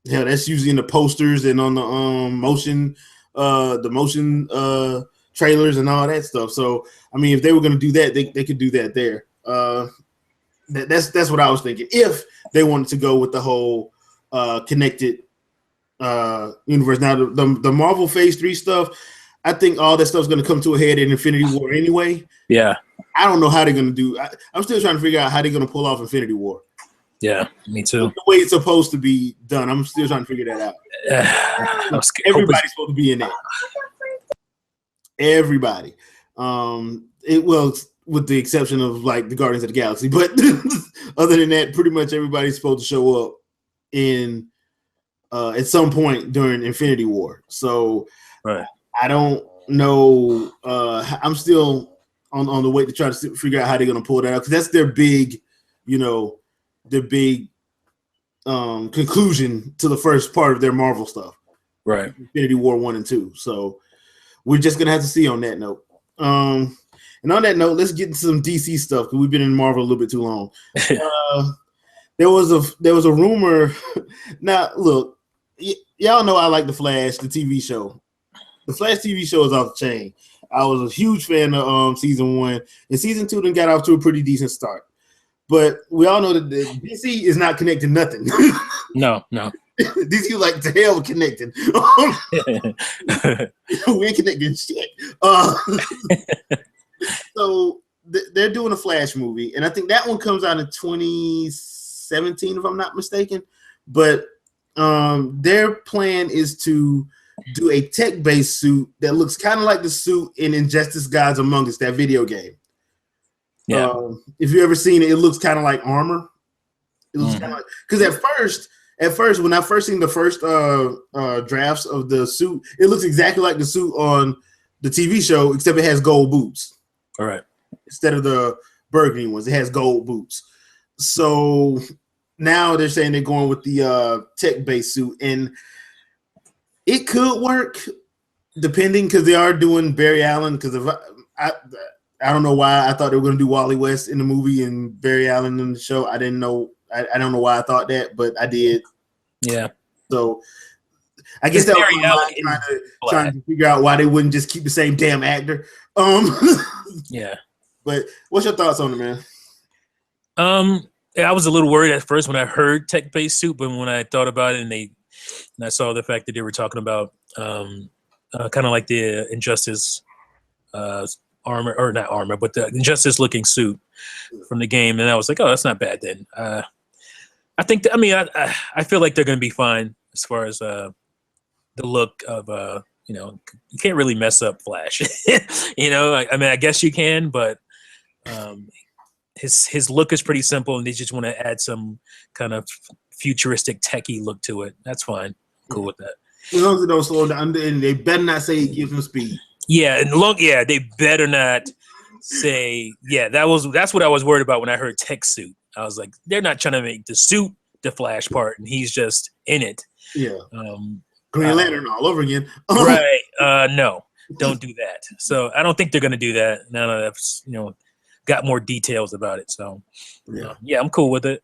yeah, that's usually in the posters and on the motion trailers and all that stuff. So I mean, if they were going to do that, they could do that there. That's what I was thinking. If they wanted to go with the whole connected universe. Now the Marvel Phase 3 stuff, I think all that stuff's going to come to a head in Infinity War anyway. Yeah. I don't know how they're going to do. I'm still trying to figure out how they're going to pull off Infinity War. Yeah, me too. The way it's supposed to be done, I'm still trying to figure that out. Everybody's supposed to be in that. Everybody. With the exception of like the Guardians of the Galaxy, but other than that, pretty much everybody's supposed to show up in at some point during Infinity War. So right. I don't know. I'm still on the way to try to figure out how they're going to pull that out because that's their big, conclusion to the first part of their Marvel stuff. Right. Infinity War 1 and 2. So we're just gonna have to see on that note. And on that note, let's get into some DC stuff because we've been in Marvel a little bit too long. There was a rumor. Now, look, y'all know I like The Flash, the TV show. The Flash TV show is off the chain. I was a huge fan of season 1, and season 2 then got off to a pretty decent start. But we all know that the DC is not connecting nothing. No. DC like to hell connected. We ain't connecting shit. So they're doing a Flash movie, and I think that one comes out in 2017, if I'm not mistaken. But their plan is to do a tech-based suit that looks kind of like the suit in Injustice: Gods Among Us, that video game. Yeah. If you ever seen it, it looks kind of like armor. It looks kind of like, because at first, when I first seen the first drafts of the suit, it looks exactly like the suit on the TV show, except it has gold boots. All right. Instead of the burgundy ones, it has gold boots. So now they're saying they're going with the tech-based suit, and it could work depending because they are doing Barry Allen. Because if I don't know why I thought they were going to do Wally West in the movie and Barry Allen in the show. I didn't know. I don't know why I thought that, but I did. Yeah. So I guess that was trying to figure out why they wouldn't just keep the same damn actor. Yeah. But what's your thoughts on it, man? I was a little worried at first when I heard tech-based suit, but when I thought about it and I saw the fact that they were talking about kind of like the Injustice armor, or not armor, but the Injustice looking suit from the game, and I was like, oh, that's not bad then. I think I feel like they're going to be fine as far as the look of you can't really mess up Flash. I guess you can, but his look is pretty simple, and they just want to add some kind of futuristic techie look to it. That's fine. Cool with that. As long as it don't slow down, and they better not say it gives him speed. Yeah, and they better not say. Yeah, that's what I was worried about when I heard tech suit. I was like, they're not trying to make the suit the Flash part, and he's just in it. Yeah. Green Lantern all over again. Right. No, don't do that. So I don't think they're gonna do that. None of that's got more details about it. So yeah, I'm cool with it.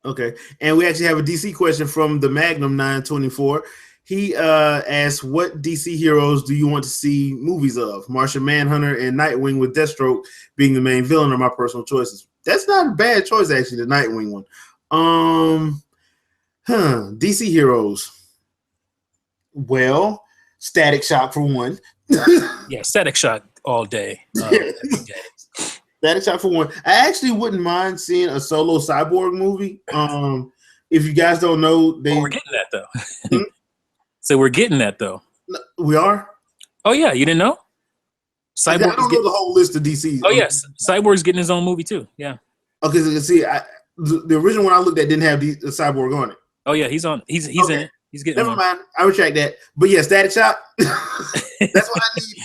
Okay, and we actually have a DC question from the Magnum 924. He asked, "What DC heroes do you want to see movies of? Martian Manhunter and Nightwing, with Deathstroke being the main villain, are my personal choices." That's not a bad choice, actually. The Nightwing one. DC heroes. Well, Static Shock for one. Yeah, Static Shock all day. Static Shock for one. I actually wouldn't mind seeing a solo Cyborg movie. If you guys don't know, we're getting that though. So we're getting that though. We are. Oh yeah, you didn't know? Cyborg. I don't know the whole list of DC. Oh yes, Cyborg's getting his own movie too. Yeah. Okay, so you see, the original one I looked at didn't have the Cyborg on it. Oh yeah, he's on. He's in it. He's getting. Never mind. I retract that. But yeah, Static Shock. That's what I need.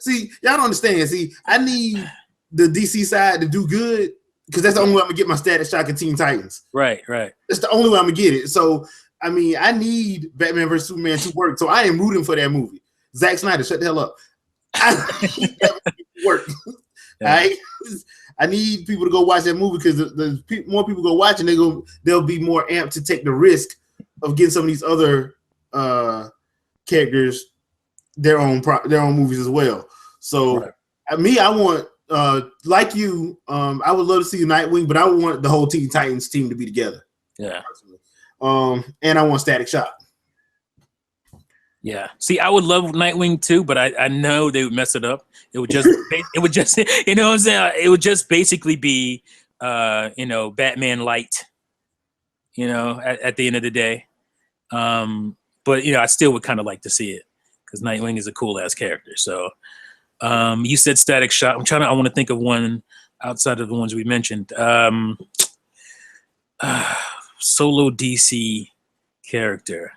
See, y'all don't understand. See, I need the DC side to do good because that's the only way I'm gonna get my Static Shock and Teen Titans. Right. That's the only way I'm gonna get it. So I mean, I need Batman vs Superman to work. So I am rooting for that movie. Zack Snyder, shut the hell up. I need that movie to work. Yeah. I need people to go watch that movie because the more people go watch and they'll be more amped to take the risk of getting some of these other characters their own movies as well. So I want like you, I would love to see Nightwing, but I would want the whole Teen Titans team to be together. Yeah. And I want Static Shock. Yeah. See, I would love Nightwing too, but I know they would mess it up. It would just you know what I'm saying? It would just basically be Batman light, at the end of the day. But I still would kind of like to see it because Nightwing is a cool ass character. So you said Static Shock. I want to think of one outside of the ones we mentioned. Solo DC character.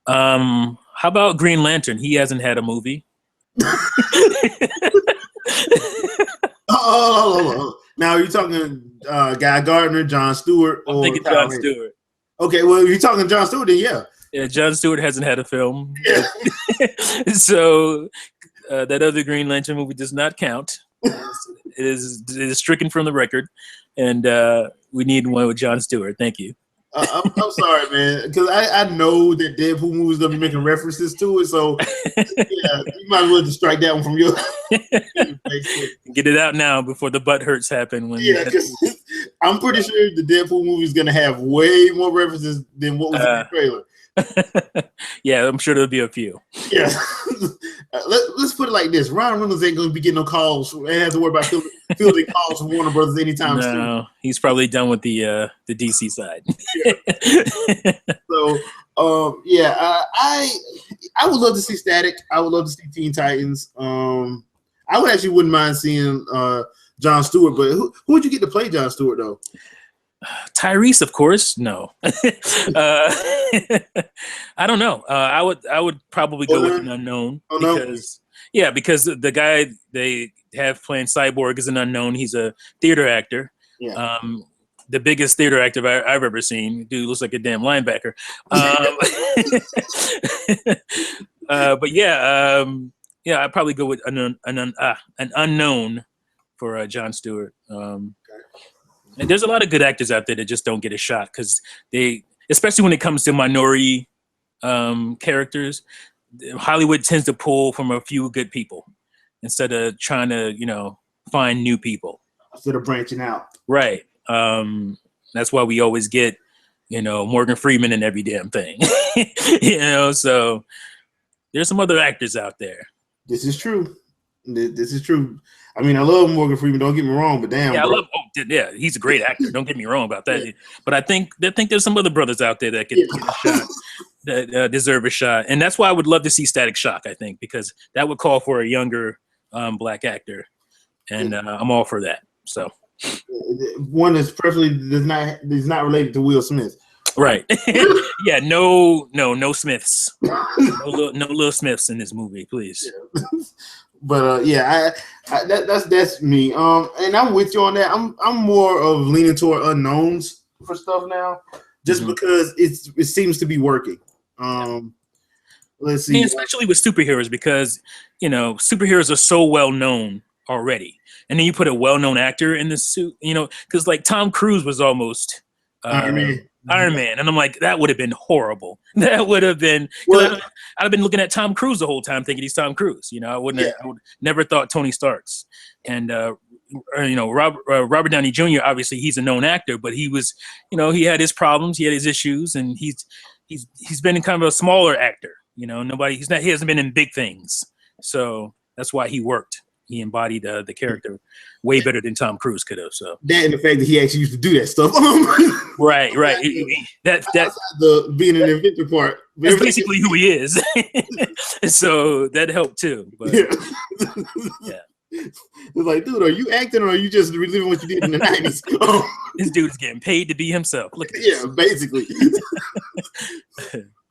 How about Green Lantern? He hasn't had a movie. Now, are you talking Guy Gardner, Jon Stewart? I'm thinking Jon Stewart. Okay, well, if you're talking Jon Stewart, then yeah. Yeah, Jon Stewart hasn't had a film. Yeah. So that other Green Lantern movie does not count. It is stricken from the record. And we need one with Jon Stewart. Thank you. I'm sorry, man, because I know that Deadpool movie's gonna be making references to it, so yeah, you might as well just strike that one from your. Get it out now before the butt hurts happen. Because I'm pretty sure the Deadpool movie's gonna have way more references than what was in the trailer. Yeah, I'm sure there'll be a few. Yeah, let's put it like this: Ryan Reynolds ain't gonna be getting no calls. Ain't have to worry about fielding calls from Warner Brothers anytime soon. No, he's probably done with the DC side. Yeah. So, I would love to see Static. I would love to see Teen Titans. I would actually wouldn't mind seeing Jon Stewart, but who would you get to play Jon Stewart though? Tyrese, of course. No, I don't know. I would probably go with an unknown because the guy they have playing Cyborg is an unknown. He's a theater actor. Yeah. The biggest theater actor I've ever seen. Dude looks like a damn linebacker. But yeah, I'd probably go with an unknown for Jon Stewart. And there's a lot of good actors out there that just don't get a shot because especially when it comes to minority characters, Hollywood tends to pull from a few good people instead of trying to, find new people. Instead of branching out. Right. That's why we always get, Morgan Freeman in every damn thing. So there's some other actors out there. This is true. This is true. I mean, I love Morgan Freeman. Don't get me wrong, but damn, yeah, he's a great actor. Don't get me wrong about that. Yeah. But I think there's some other brothers out there that could get a shot, that deserve a shot, and that's why I would love to see Static Shock. I think because that would call for a younger black actor, and I'm all for that. So one that's preferably is not related to Will Smith. Right. Yeah. No Smiths. No little Smiths in this movie, please. Yeah. But that's me. And I'm with you on that. I'm more of leaning toward unknowns for stuff now, just because it seems to be working. Let's see. I mean, especially with superheroes, because superheroes are so well known already, and then you put a well known actor in the suit. Because like Tom Cruise was almost Iron Man. And I'm like, that would have been horrible. That would have been. I'd have been looking at Tom Cruise the whole time, thinking he's Tom Cruise. I would never thought Tony Stark's. And Robert Downey Jr. Obviously, he's a known actor, but he was, he had his problems, he had his issues, and he's been kind of a smaller actor. He hasn't been in big things, so that's why he worked. He embodied the character way better than Tom Cruise could have. So that and the fact that he actually used to do that stuff. Right. That's the being an inventor part. That's basically who he is. So that helped too. But yeah. It's like, dude, are you acting or are you just reliving what you did in the 90s? This dude's getting paid to be himself. Look at this. Yeah, basically.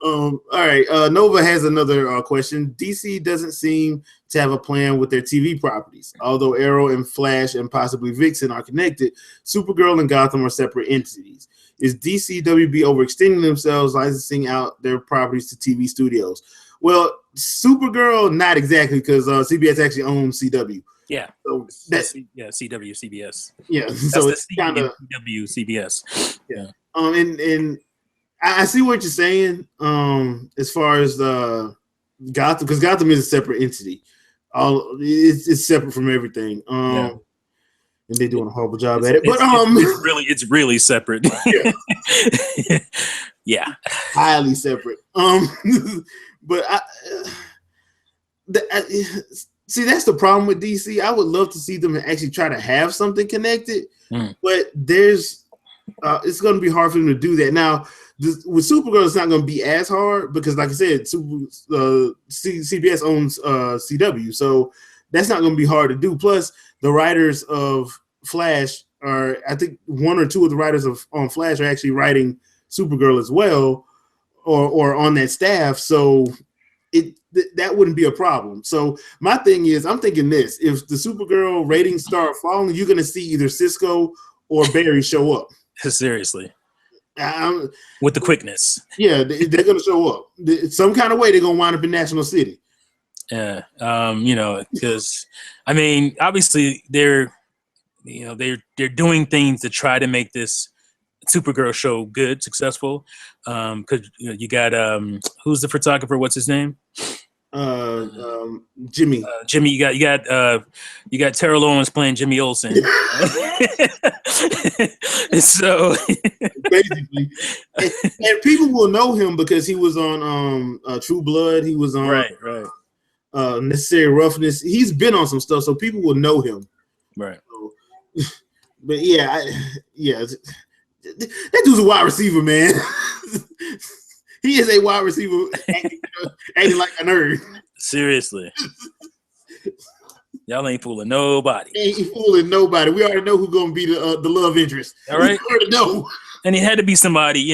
All right. Nova has another question. DC doesn't seem to have a plan with their TV properties. Although Arrow and Flash and possibly Vixen are connected, Supergirl and Gotham are separate entities. Is DCWB overextending themselves, licensing out their properties to TV studios? Well, Supergirl, not exactly, because CBS actually owns CW. Yeah. So that's CW, CBS. Yeah. That's so the it's kind of CW, CBS. Yeah. And I see what you're saying. As far as the Gotham, because Gotham is a separate entity. It's separate from everything. And they're doing a horrible job at it. But it's really separate. Yeah. Yeah. Highly separate. But see, that's the problem with DC. I would love to see them actually try to have something connected, but it's going to be hard for them to do that. Now, with Supergirl, it's not going to be as hard because, like I said, CBS owns CW, so that's not going to be hard to do. Plus, the writers of Flash I think one or two of the writers on Flash are actually writing Supergirl as well, or on that staff. So that wouldn't be a problem. So my thing is, I'm thinking this: if the Supergirl ratings start falling, you're going to see either Cisco or Barry show up. Seriously. With the quickness. Yeah, they're going to show up. Some kind of way they're going to wind up in National City. Yeah, because I mean, obviously they're doing things to try to make this Supergirl show good, successful. Because you got who's the photographer? What's his name? Jimmy. Jimmy. You got Terrell Owens playing Jimmy Olsen. So basically, and people will know him because he was on True Blood. He was on right. Necessary Roughness. He's been on some stuff, so people will know him. Right. So, but that dude's a wide receiver, man. He is a wide receiver acting like a nerd. Seriously. Y'all ain't fooling nobody. Ain't fooling nobody. We already know who's gonna be the love interest. All right. We already know. And it had to be somebody,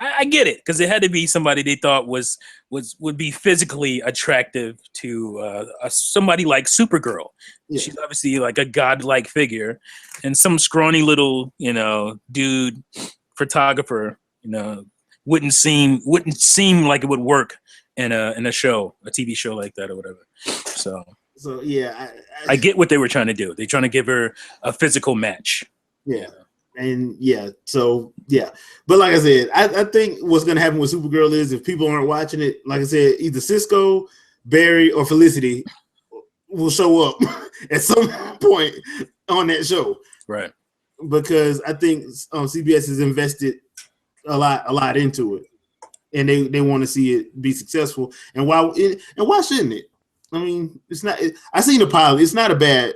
I get it, because it had to be somebody they thought would be physically attractive to somebody like Supergirl. Yeah. She's obviously like a godlike figure, and some scrawny little, dude photographer, wouldn't seem like it would work in a show, a TV show like that or whatever. So yeah, I get what they were trying to do. They're trying to give her a physical match. Yeah. And but like I said, I think what's going to happen with Supergirl is if people aren't watching it, like I said, either Cisco, Barry, or Felicity will show up at some point on that show, right? Because I think CBS has invested a lot into it, and they want to see it be successful. And why shouldn't it? I mean, it's not. I seen the pilot. It's not a bad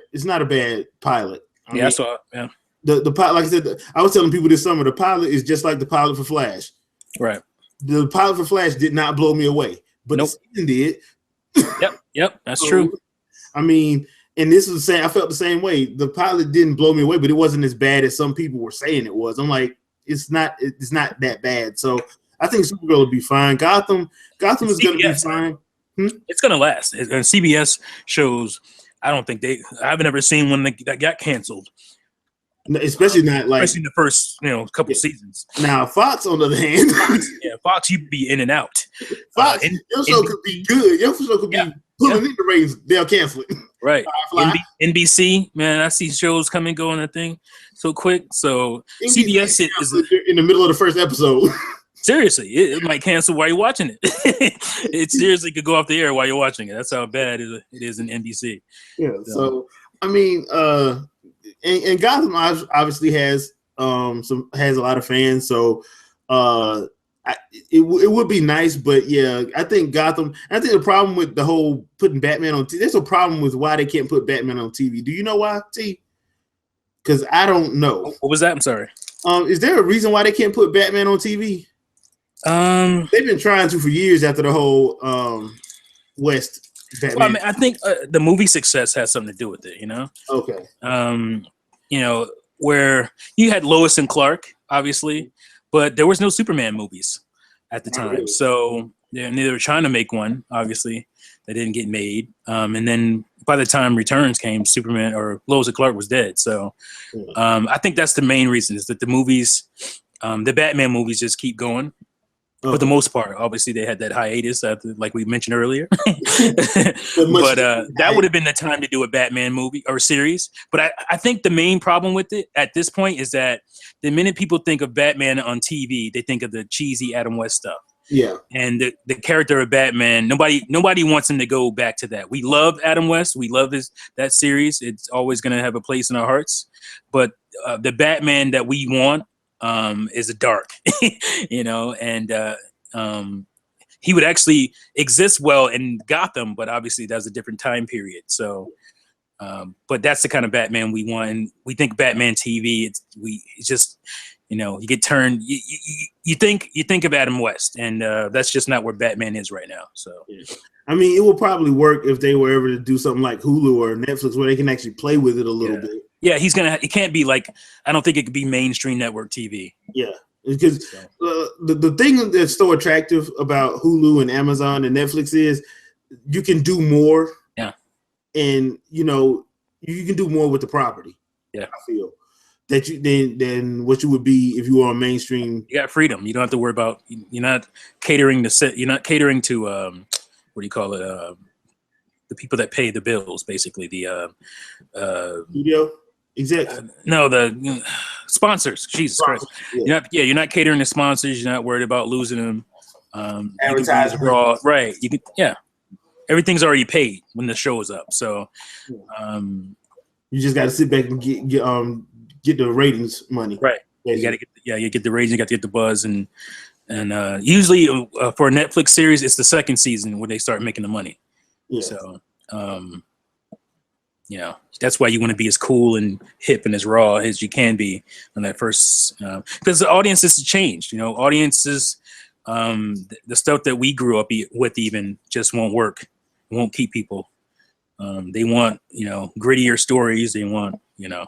pilot. I saw it. Yeah. The pilot, like I said, I was telling people this summer, the pilot is just like the pilot for Flash. Right. The pilot for Flash did not blow me away, but the season did. Yep, that's true. I mean, and this is I felt the same way. The pilot didn't blow me away, but it wasn't as bad as some people were saying it was. I'm like, it's not that bad. So I think Supergirl will be fine. Gotham is going to be fine. It's going to last. And CBS shows, I haven't ever seen one that got canceled. Especially not like especially in the first couple seasons. Now Fox, on the other hand, Fox, you'd be in and out. Fox, your show could be good. Your show could be pulling in the ratings. They'll cancel it. Right. NBC, man, I see shows come and go on that thing so quick. So NBC CBS is in the middle of the first episode. Seriously, it might cancel while you're watching it. It seriously could go off the air while you're watching it. That's how bad it is in NBC. Yeah. So I mean, and Gotham obviously has a lot of fans, so it would be nice, but yeah, I think Gotham. I think the problem with the whole putting Batman on TV, there's a problem with why they can't put Batman on TV. Do you know why, T? Because I don't know. What was that? I'm sorry. Is there a reason why they can't put Batman on TV? They've been trying to for years after the whole West. Batman. Well, I mean, I think the movie success has something to do with it, Okay. Where you had Lois and Clark, obviously, but there was no Superman movies at the time. Really. So they were trying to make one, obviously, that didn't get made. And then by the time Returns came, Superman or Lois and Clark was dead. So I think that's the main reason, is that the movies, the Batman movies just keep going. For the most part, obviously they had that hiatus, like we mentioned earlier. But that would have been the time to do a Batman movie or series. But I think the main problem with it at this point is that the minute people think of Batman on TV, they think of the cheesy Adam West stuff. Yeah. And the character of Batman, nobody wants him to go back to that. We love Adam West. We love that series. It's always going to have a place in our hearts. But the Batman that we want is a dark, and he would actually exist well in Gotham, but obviously that's a different time period. So, but that's the kind of Batman we want. And we think Batman TV. It's just, you get turned. You think of Adam West, and that's just not where Batman is right now. So, I mean, it will probably work if they were ever to do something like Hulu or Netflix, where they can actually play with it a little bit. Yeah, it can't be like, I don't think it could be mainstream network TV. Yeah, because the thing that's so attractive about Hulu and Amazon and Netflix is you can do more. Yeah. And, you can do more with the property. Yeah. I feel that than what you would be if you were on mainstream. You got freedom. You don't have to worry about, you're not catering to, what do you call it? The people that pay the bills, basically. The studio. Exactly. No, the sponsors. Jesus Christ. Yeah. You're not catering to sponsors. You're not worried about losing them. Advertising. Right. You can. Yeah. Everything's already paid when the show is up. So, you just got to sit back and get the ratings money. Right. Basically. You got to get. You get the ratings. You got to get the buzz, and usually for a Netflix series, it's the second season when they start making the money. Yeah. So. That's why you want to be as cool and hip and as raw as you can be on that first, because the audiences have changed. Audiences, the stuff that we grew up with even just won't work. It won't keep people. They want, grittier stories. They want, I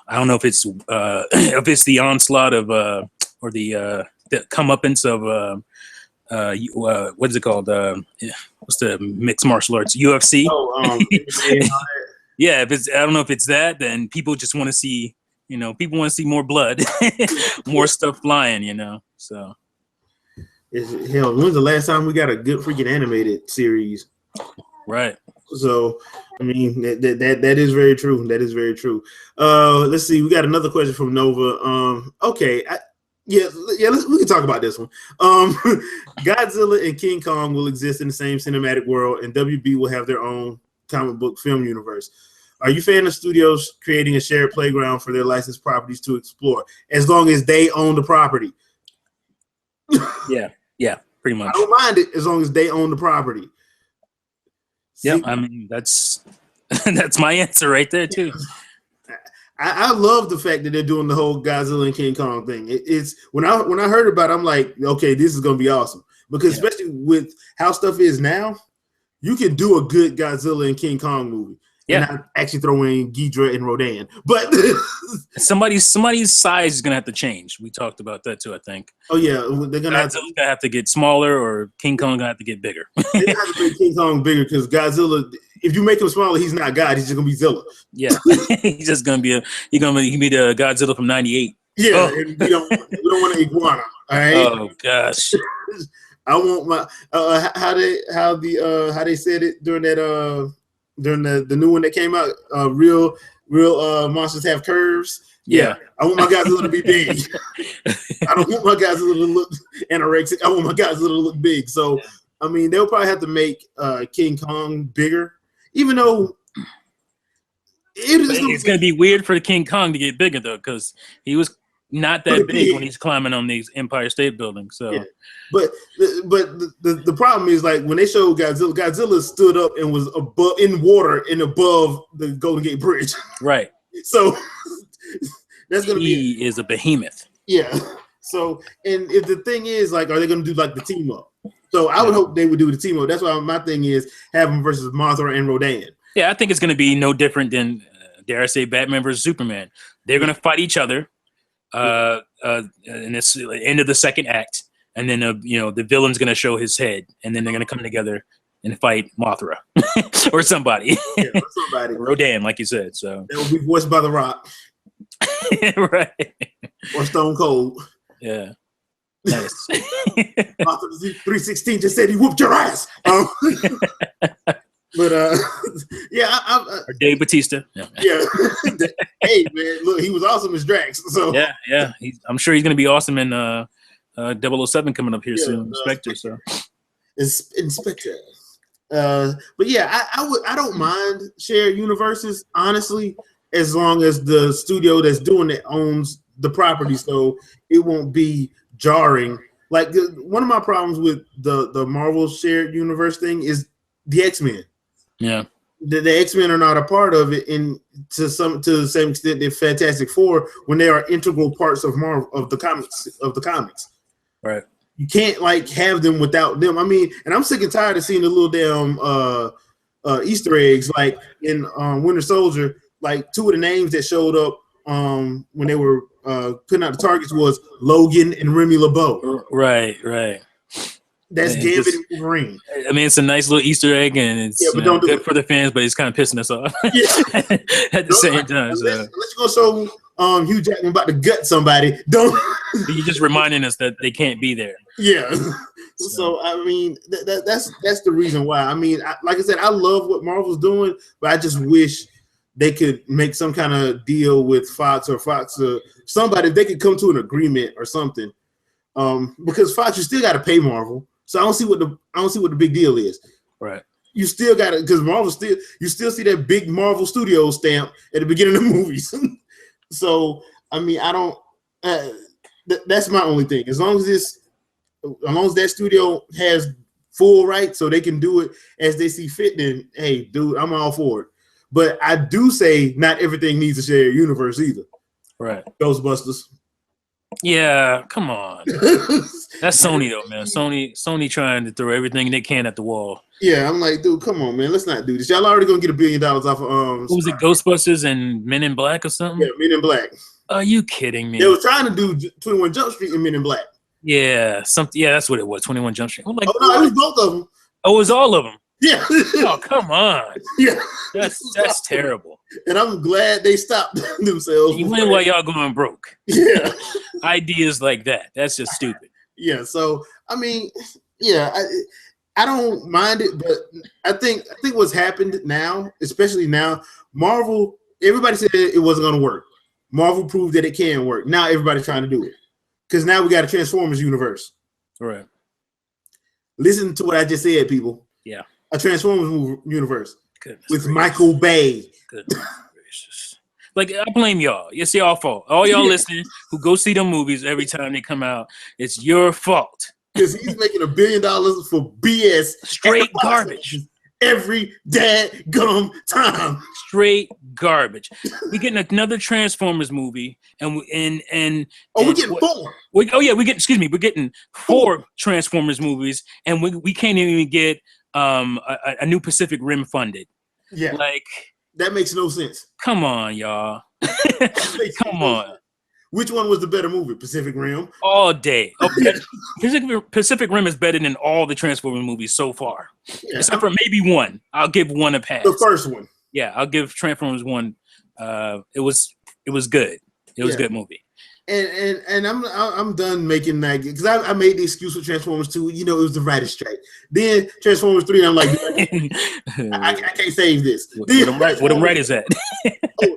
don't know if it's the onslaught of or the comeuppance of what is it called? What's the mixed martial arts? UFC. Yeah, I don't know if it's that, then people just want to see, people want to see more blood, more stuff flying, So. Hell, when's the last time we got a good freaking animated series? Right. So, I mean, that is very true. That is very true. Let's see. We got another question from Nova. Okay. We can talk about this one. Godzilla and King Kong will exist in the same cinematic world, and WB will have their own comic book film universe. Are you a fan of studios creating a shared playground for their licensed properties to explore, as long as they own the property? Yeah, pretty much. I don't mind it as long as they own the property. Yeah, I mean, that's my answer right there too. I love the fact that they're doing the whole Godzilla and King Kong thing. It's when I heard about it, I'm like, okay, this is gonna be awesome. Because especially with how stuff is now, you can do a good Godzilla and King Kong movie. and not actually throw in Ghidra and Rodan. But somebody's size is gonna have to change. We talked about that too, I think. Oh yeah, they're gonna have to get smaller, or King Kong gonna have to get bigger. They have to make King Kong bigger because Godzilla. If you make him smaller, he's not God. He's just gonna be Zilla. Yeah, he's just gonna be he be the Godzilla from '98. Yeah, and we don't want an iguana. All right. Oh gosh. I want my how they said it during that during the new one that came out. Real monsters have curves. Yeah, I want my Godzilla to be big. I don't want my Godzilla to look anorexic. I want my Godzilla to look big. So I mean, they'll probably have to make King Kong bigger, even though it's going to be weird for King Kong to get bigger though, because he was not that big when he's climbing on these Empire State Buildings. So, yeah. But the problem is, like, when they showed Godzilla stood up and was above in water and above the Golden Gate Bridge. Right. So that's gonna he is a behemoth. Yeah. So, and if the thing is, like, are they gonna do like the team up? So I would hope they would do the team up. That's why my thing is have them versus Mothra and Rodan. Yeah, I think it's gonna be no different than dare I say Batman versus Superman. They're gonna fight each other. In this end of the second act, and then the villain's gonna show his head, and then they're gonna come together and fight Mothra or somebody. Yeah, somebody. Rodan, like you said. So that will be voiced by The Rock, right? Or Stone Cold. Yeah, nice. Mothra 316 just said he whooped your ass. But yeah, or Dave Bautista. Yeah. Hey man, look, he was awesome as Drax. So yeah. I'm sure he's gonna be awesome in 007 coming up here soon. Inspector. So Inspector. But yeah, I don't mind shared universes, honestly, as long as the studio that's doing it owns the property, so it won't be jarring. Like one of my problems with the Marvel shared universe thing is the X-Men. Yeah, the X-Men are not a part of it, and to the same extent, the Fantastic Four, when they are integral parts of Marvel of the comics. Right. You can't like have them without them. I mean, and I'm sick and tired of seeing the little damn Easter eggs, like in Winter Soldier. Like 2 of the names that showed up when they were putting out the targets was Logan and Remy LeBeau. Right. That's Gambit and Wolverine. I mean, it's a nice little Easter egg, and it's good for the fans, but it's kind of pissing us off at the same time. Unless you're going to show Hugh Jackman about to gut somebody, don't. You're just reminding us that they can't be there. Yeah. So I mean, that's the reason why. I mean, like I said, I love what Marvel's doing, but I just wish they could make some kind of deal with Fox or somebody. If they could come to an agreement or something, because Fox, you still got to pay Marvel. So I don't see what the big deal is. Right. You still got it because you still see that big Marvel Studios stamp at the beginning of the movies. So I mean, I don't. That's my only thing. As long as that studio has full rights, so they can do it as they see fit, then hey, dude, I'm all for it. But I do say not everything needs to share a universe either. Right. Ghostbusters. Yeah, come on. That's Sony though, man. Sony trying to throw everything they can at the wall. Yeah, I'm like, dude, come on, man. Let's not do this. Y'all already gonna get $1 billion off of what was it, Ghostbusters and Men in Black or something? Yeah, Men in Black. Are you kidding me? They were trying to do 21 Jump Street and Men in Black. Yeah, that's what it was. 21 Jump Street. Like, oh no, it was both of them. Oh, it was all of them. Yeah. Oh, come on. Yeah. That's terrible. And I'm glad they stopped themselves. You win while y'all going broke. Yeah. Ideas like that. That's just stupid. Yeah. So I mean, yeah, I don't mind it, but I think what's happened now, especially now, Marvel. Everybody said it wasn't going to work. Marvel proved that it can work. Now everybody's trying to do it because now we got a Transformers universe. Right. Listen to what I just said, people. Yeah. A Transformers universe. Goodness with gracious. Michael Bay. Goodness gracious. Like, I blame y'all. It's y'all fault. All y'all listening who go see them movies every time they come out, it's your fault. Because he's making $1 billion for BS. Straight garbage. Every dadgum time. Straight garbage. We're getting another Transformers movie, and we're getting 4. We're getting 4 Transformers movies, and we can't even get a new Pacific Rim funded. Yeah. Like, That makes no sense. Come on, y'all. Come on. Which one was the better movie? Pacific Rim? All day. Oh, Pacific Rim is better than all the Transformers movies so far. Yeah, except for maybe one. I'll give one a pass. The first one. Yeah, I'll give Transformers one. It was good. It was a good movie. And I'm done making that, because I made the excuse for Transformers 2. You know, it was the writer's strike. Then Transformers 3, I'm like, I can't save this. Where them writers at?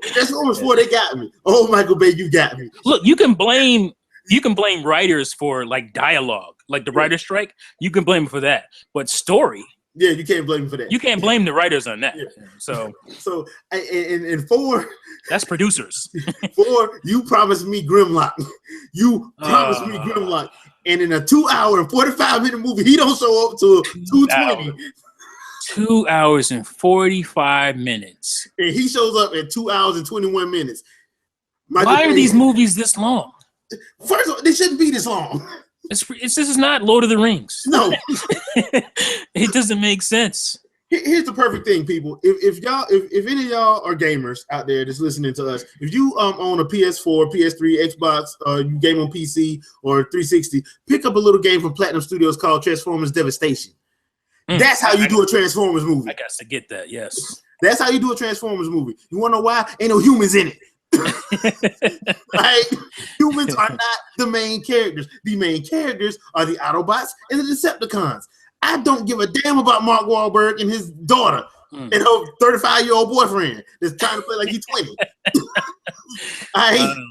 Transformers 4, they got me. Oh, Michael Bay, you got me. Look, you can blame writers for like dialogue, like the writer's strike. You can blame them for that, but story. Yeah, you can't blame them for that. You can't blame the writers on that. Yeah. So and 4, that's producers. 4, you promised me Grimlock. You promised me Grimlock. And in a 2-hour and 45-minute movie, he don't show up to 2:20. 2 hours and 45 minutes. And he shows up at 2 hours and 21 minutes. Why are these movies this long? First of all, they shouldn't be this long. This is not Lord of the Rings. No. It doesn't make sense. Here's the perfect thing, people. If any of y'all are gamers out there that's listening to us, if you own a PS4, PS3, Xbox, you game on PC or 360, pick up a little game from Platinum Studios called Transformers Devastation. That's how you do a Transformers movie. I got to get that, yes. That's how you do a Transformers movie. You want to know why? Ain't no humans in it. Right? Humans are not the main characters. The main characters are the Autobots and the Decepticons. I don't give a damn about Mark Wahlberg and his daughter and her 35-year-old boyfriend that's trying to play like he's 20. I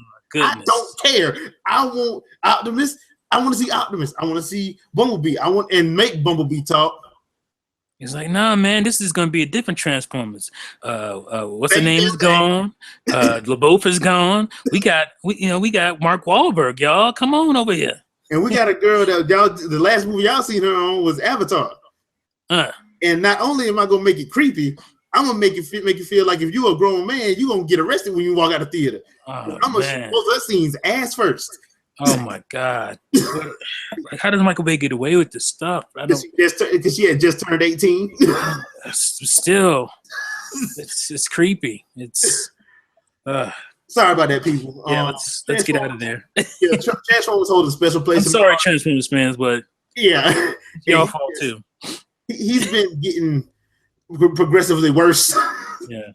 don't care. I want Optimus. I want to see Optimus. I want to see Bumblebee. And make Bumblebee talk. It's like, nah, man, this is gonna be a different Transformers. What's the name is gone? LaBeouf is gone. We got Mark Wahlberg, y'all. Come on over here. And we got a girl that the last movie y'all seen her on was Avatar. And not only am I gonna make it creepy, I'm gonna make you feel like if you're a grown man, you're gonna get arrested when you walk out of the theater. I'm gonna shoot both those scenes ass first. Oh my God! Like, how does Michael Bay get away with this stuff? Because she had just turned 18. Still, it's creepy. It's sorry about that, people. Yeah, let's get out of there. Yeah, Transformers hold a special place. I'm sorry, Transformers fans, but yeah, it's your fault too. He's been getting progressively worse. Yeah.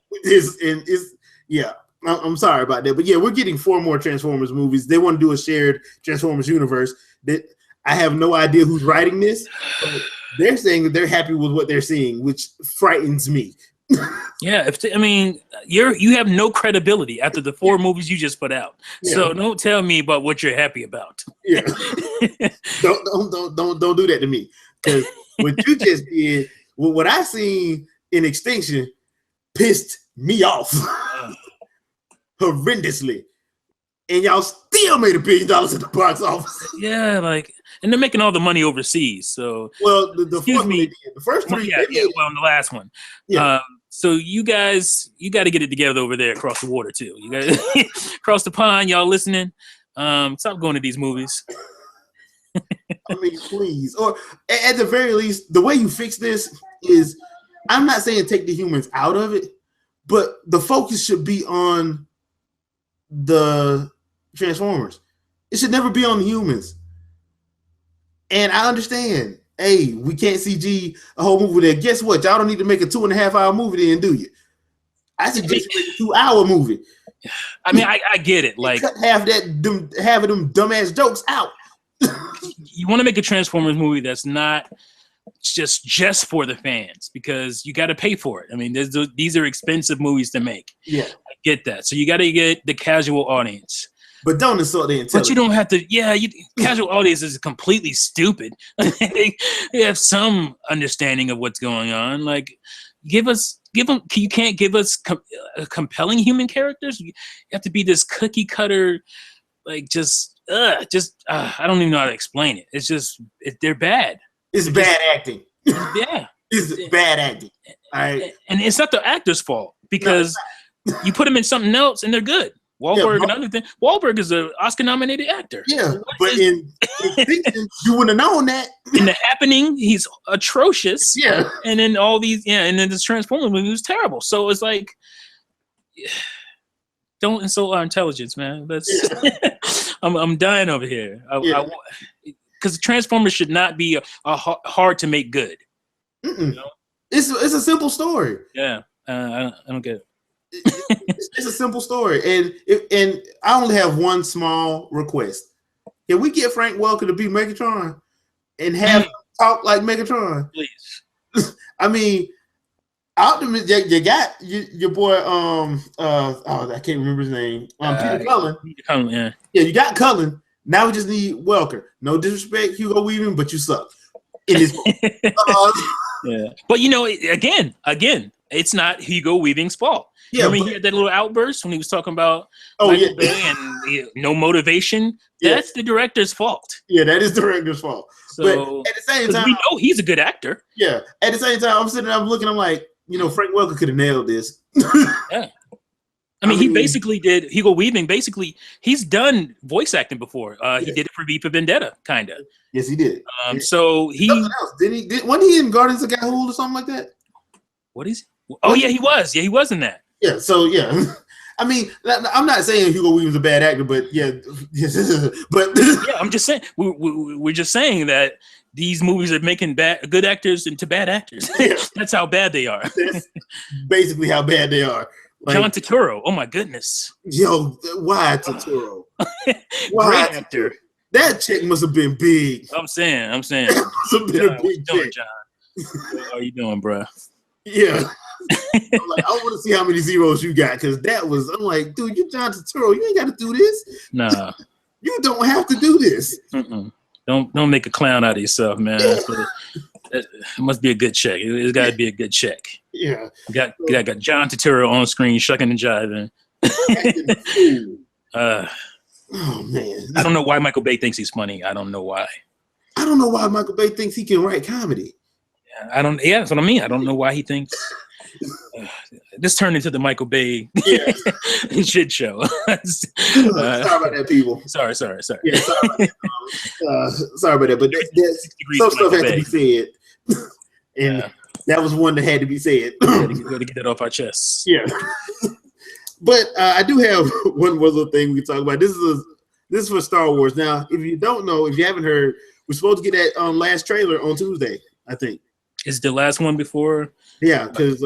I'm sorry about that, but yeah, we're getting 4 more Transformers movies. They want to do a shared Transformers universe. That I have no idea who's writing this, but they're saying that they're happy with what they're seeing, which frightens me. Yeah, you have no credibility after the 4 movies you just put out. Yeah. So don't tell me about what you're happy about. Yeah, don't do that to me, because what you just did, what I seen in Extinction, pissed me off. Horrendously, and y'all still made $1 billion at the box office. Yeah, and they're making all the money overseas. So, well, the first 3, well, the last one. Yeah. So you guys, got to get it together over there across the water too. You got across the pond, y'all listening? Stop going to these movies. I mean, please, or at the very least, the way you fix this is, I'm not saying take the humans out of it, but the focus should be on the Transformers. It should never be on the humans. And I understand, hey, we can't CG a whole movie there. Guess what? Y'all don't need to make a 2.5-hour movie then, do you? I suggest you make a 2-hour movie. I mean, I get it. Like, cut half of them dumbass jokes out. You want to make a Transformers movie that's not just for the fans, because you got to pay for it. I mean, these are expensive movies to make. Yeah, I get that. So you got to get the casual audience. But don't insult the intelligence. But you don't have to. Yeah, casual audience is completely stupid. They have some understanding of what's going on. Like, give them. You can't give us compelling human characters. You have to be this cookie cutter, like I don't even know how to explain it. It's just they're bad. It's bad acting. Yeah, it's bad acting. And it's not the actor's fault, because you put them in something else and they're good. Wahlberg and other things. Wahlberg is an Oscar-nominated actor. Yeah, but in fiction, you wouldn't have known that. In The Happening, he's atrocious. Yeah, and then all these, and then this Transformers movie was terrible. So it's like, don't insult our intelligence, man. That's I'm dying over here. Because Transformers should not be a hard to make good. You know? It's a simple story. Yeah, I don't get it. It's a simple story, and I only have one small request. Can we get Frank Welker to be Megatron and have him talk like Megatron? Please. I mean, Optimus, you got your boy. I can't remember his name. Peter Cullen. Peter Cullen, yeah. Yeah, you got Cullen. Now we just need Welker. No disrespect, Hugo Weaving, but you suck. In his yeah, but you know, again, it's not Hugo Weaving's fault. Yeah, I mean, he had that little outburst when he was talking about Michael Bay and no motivation. That's the director's fault. Yeah, that is the director's fault. So but at the same time, we know he's a good actor. Yeah, at the same time, I'm sitting there, I'm looking, I'm like, you know, Frank Welker could have nailed this. Yeah. I mean, he basically did. Hugo Weaving, basically, he's done voice acting before. He did it for V for Vendetta, kind of. Yes, he did. So he. Something else. Wasn't he in Guardians of the Galaxy or something like that? What is he? Oh, yeah, he was. Yeah, he was in that. Yeah, so, yeah. I mean, I'm not saying Hugo Weaving's a bad actor, but yeah. But yeah, I'm just saying, we're just saying that these movies are making good actors into bad actors. Yeah. That's how bad they are. That's basically how bad they are. Like, John Turturro, oh my goodness. Yo, why Turturro? Why actor? That chick must have been big. I'm saying. Must have been a big chick. John? How are you doing, bro? Yeah. I'm like, I want to see how many zeros you got, because that was, I'm like, dude, you're John Turturro. You ain't got to do this. Nah. You don't have to do this. Don't make a clown out of yourself, man. Yeah. It must be a good check. It's got to be a good check. Yeah. Got John Turturro on screen, shucking and jiving. Oh, man. I don't know why Michael Bay thinks he's funny. I don't know why. I don't know why Michael Bay thinks he can write comedy. Yeah, that's what I mean. I don't know why he thinks. This turned into the Michael Bay shit show. Sorry about that, people. Sorry. Yeah, sorry about that. But some stuff had to be said. And that was one that had to be said. We had to get that off our chests. Yeah. But I do have one more little thing we can talk about. This is for Star Wars. Now, if you don't know, if you haven't heard, we're supposed to get that last trailer on Tuesday, I think. Is the last one before? Yeah, because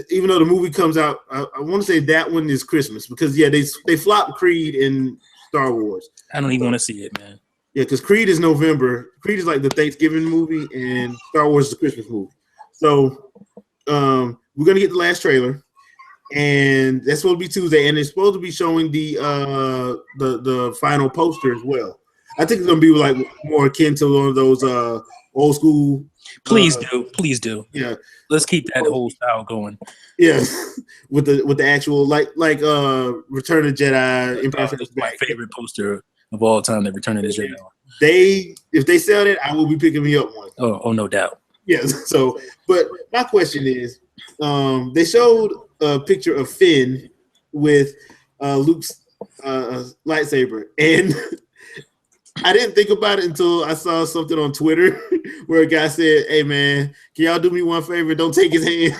even though the movie comes out, I want to say that one is Christmas, because they flopped Creed in Star Wars. I don't even want to see it, man. Yeah, because Creed is November. Creed is like the Thanksgiving movie, and Star Wars is the Christmas movie. So we're gonna get the last trailer, and that's supposed to be Tuesday, and it's supposed to be showing the final poster as well. I think it's gonna be like more akin to one of those old school. Please do. Yeah, let's keep that whole style going. Yeah, with the actual like Return of the Jedi. That's my favorite poster of all time. The Return of the Jedi. If they sell it, I will be picking me up one. Oh, no doubt. Yes. So, but my question is, they showed a picture of Finn with Luke's lightsaber, and I didn't think about it until I saw something on Twitter where a guy said, "Hey man, can y'all do me one favor? Don't take his hand."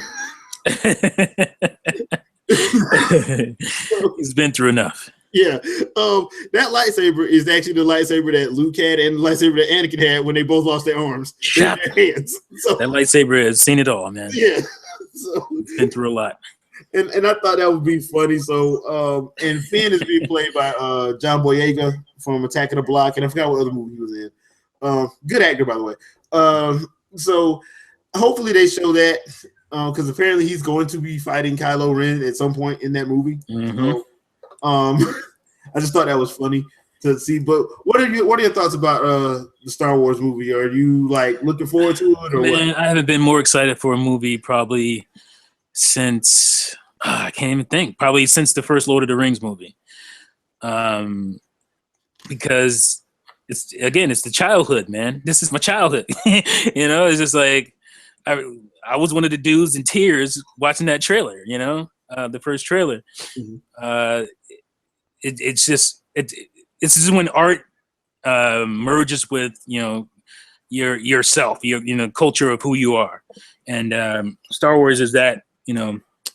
He's been through enough. Yeah, that lightsaber is actually the lightsaber that Luke had and the lightsaber that Anakin had when they both lost their arms, their hands. So, that lightsaber has seen it all, man. Yeah, so it's been through a lot. And I thought that would be funny. So, and Finn is being played by John Boyega from Attack of the Block, and I forgot what other movie he was in. Good actor, by the way. So hopefully they show that because apparently he's going to be fighting Kylo Ren at some point in that movie. Mm-hmm. So, I just thought that was funny to see. But what are your thoughts about the Star Wars movie? Are you like looking forward to it, or man, what? I haven't been more excited for a movie probably since I can't even think. Probably since the first Lord of the Rings movie, because it's the childhood, man. This is my childhood. It's just like I was one of the dudes in tears watching that trailer. The first trailer. Mm-hmm. It's just when art merges with yourself, your culture of who you are, and Star Wars is that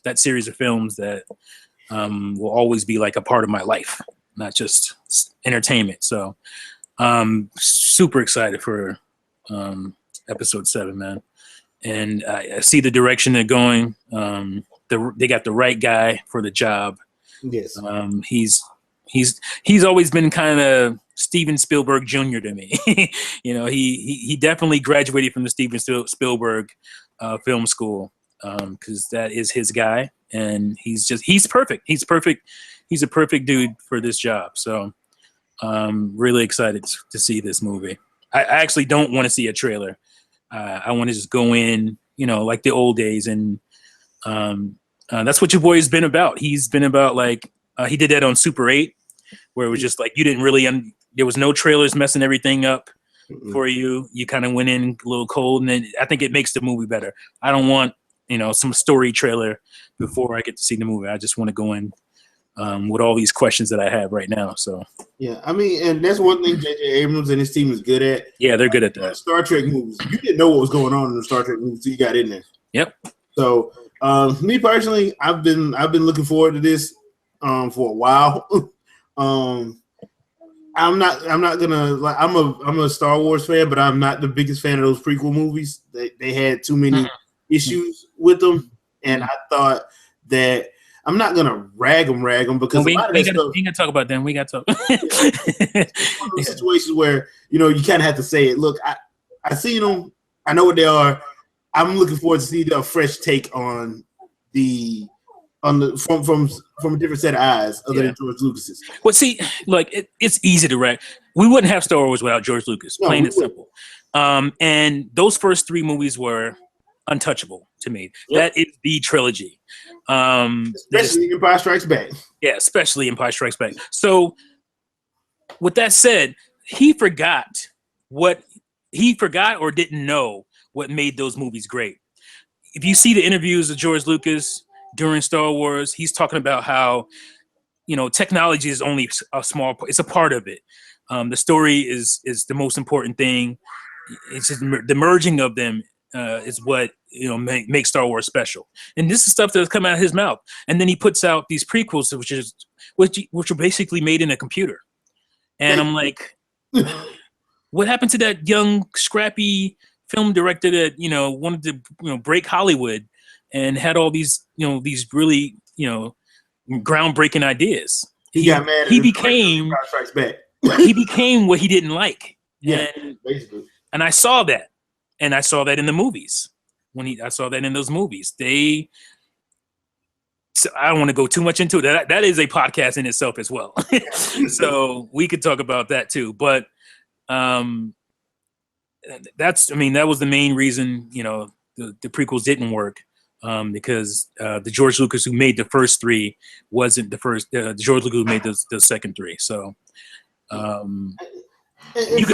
that series of films that will always be like a part of my life, not just entertainment. So super excited for episode 7, man. And I see the direction they're going. They got the right guy for the job. Yes. He's always been kind of Steven Spielberg Jr. to me. You know, he definitely graduated from the Steven Spielberg film school, because that is his guy, and he's perfect. He's perfect. He's a perfect dude for this job. So really excited to see this movie. I actually don't want to see a trailer. I want to just go in, you know, like the old days, and that's what your boy has been about. He's been about like he did that on Super 8, where it was just like you didn't really there was no trailers messing everything up for you. You kind of went in a little cold, and then I think it makes the movie better. I don't want, you know, some story trailer before I get to see the movie. I just want to go in with all these questions that I have right now. So yeah, I mean, and that's one thing J.J. Abrams and his team is good at. Yeah, they're good at that. Star Trek movies, you didn't know what was going on in the Star Trek movies until you got in there. Yep. So me personally, I've been looking forward to this for a while. I'm not gonna like. I'm a Star Wars fan, but I'm not the biggest fan of those prequel movies. They had too many issues with them, and I thought that I'm not gonna rag them because we gotta talk about them. We gotta talk. It's one of those situations where, you know, you kind of have to say it. Look, I seen them. I know what they are. I'm looking forward to see a fresh take on from a different set of eyes other than George Lucas's. Well, see, like it's easy to rag. We wouldn't have Star Wars without George Lucas, plain and simple. And those first 3 movies were untouchable to me. Yep. That is the trilogy. Especially Empire Strikes Back. Yeah, especially Empire Strikes Back. So with that said, he forgot or didn't know what made those movies great. If you see the interviews of George Lucas during Star Wars, he's talking about how, you know, technology is only a small, it's a part of it. The story is the most important thing. It's just the merging of them is what, you know, makes Star Wars special. And this is stuff that's come out of his mouth. And then he puts out these prequels, which are basically made in a computer. And I'm like, what happened to that young, scrappy film director that, you know, wanted to, you know, break Hollywood and had all these, you know, these really, you know, groundbreaking ideas? He got mad. He became what he didn't like. Yeah, and, basically. And I saw that. And I saw that in the movies. I saw that in those movies. So I don't want to go too much into it. That is a podcast in itself as well. So we could talk about that too. But that was the main reason, you know, the prequels didn't work, because the George Lucas who made the first 3 wasn't the first. The George Lucas who made the second 3. So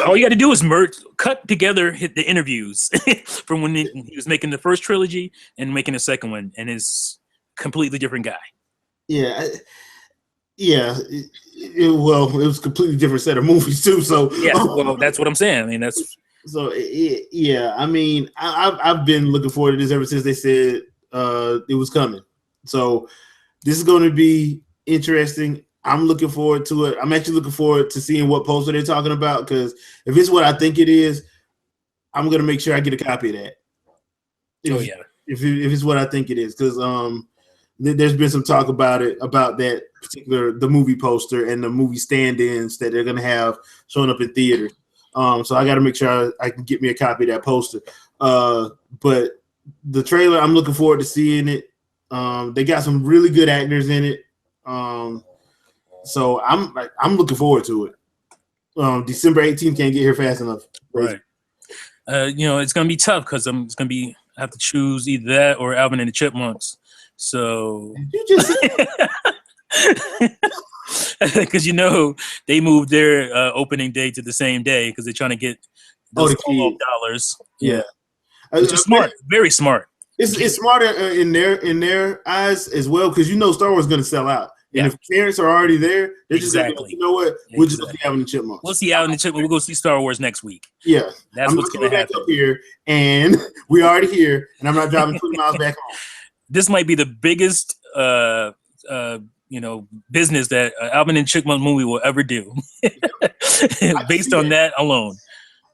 all you got to do is cut together the interviews from when he was making the first trilogy and making the second one, and it's a completely different guy. Yeah. Well, it was a completely different set of movies too. So yeah, well, that's what I'm saying. I mean, that's so. Yeah, I mean, I've been looking forward to this ever since they said it was coming. So this is going to be interesting. I'm looking forward to it. I'm actually looking forward to seeing what poster they're talking about, because if it's what I think it is, I'm going to make sure I get a copy of that. If it's what I think it is, because there's been some talk about it, about that particular, the movie poster and the movie stand-ins that they're going to have showing up in theaters. So I got to make sure I can get me a copy of that poster. But the trailer, I'm looking forward to seeing it. They got some really good actors in it. So I'm looking forward to it. December 18th can't get here fast enough. Right. You know, it's gonna be tough because I have to choose either that or Alvin and the Chipmunks. So you just because you know they moved their opening day to the same day because they're trying to get those dollars. Yeah. Which is smart, very smart. It's smarter in their eyes as well, because you know Star Wars is going to sell out. And if parents are already there, they're just like, you know what? We'll just see Alvin and the Chipmunks. We'll see Alvin and the Chipmunks. We'll go see Star Wars next week. Yeah, that's what's going to happen. Up here, and we're already here, and I'm not driving 20 miles back home. this might be the biggest business that Alvin and Chipmunk movie will ever do, based on that alone.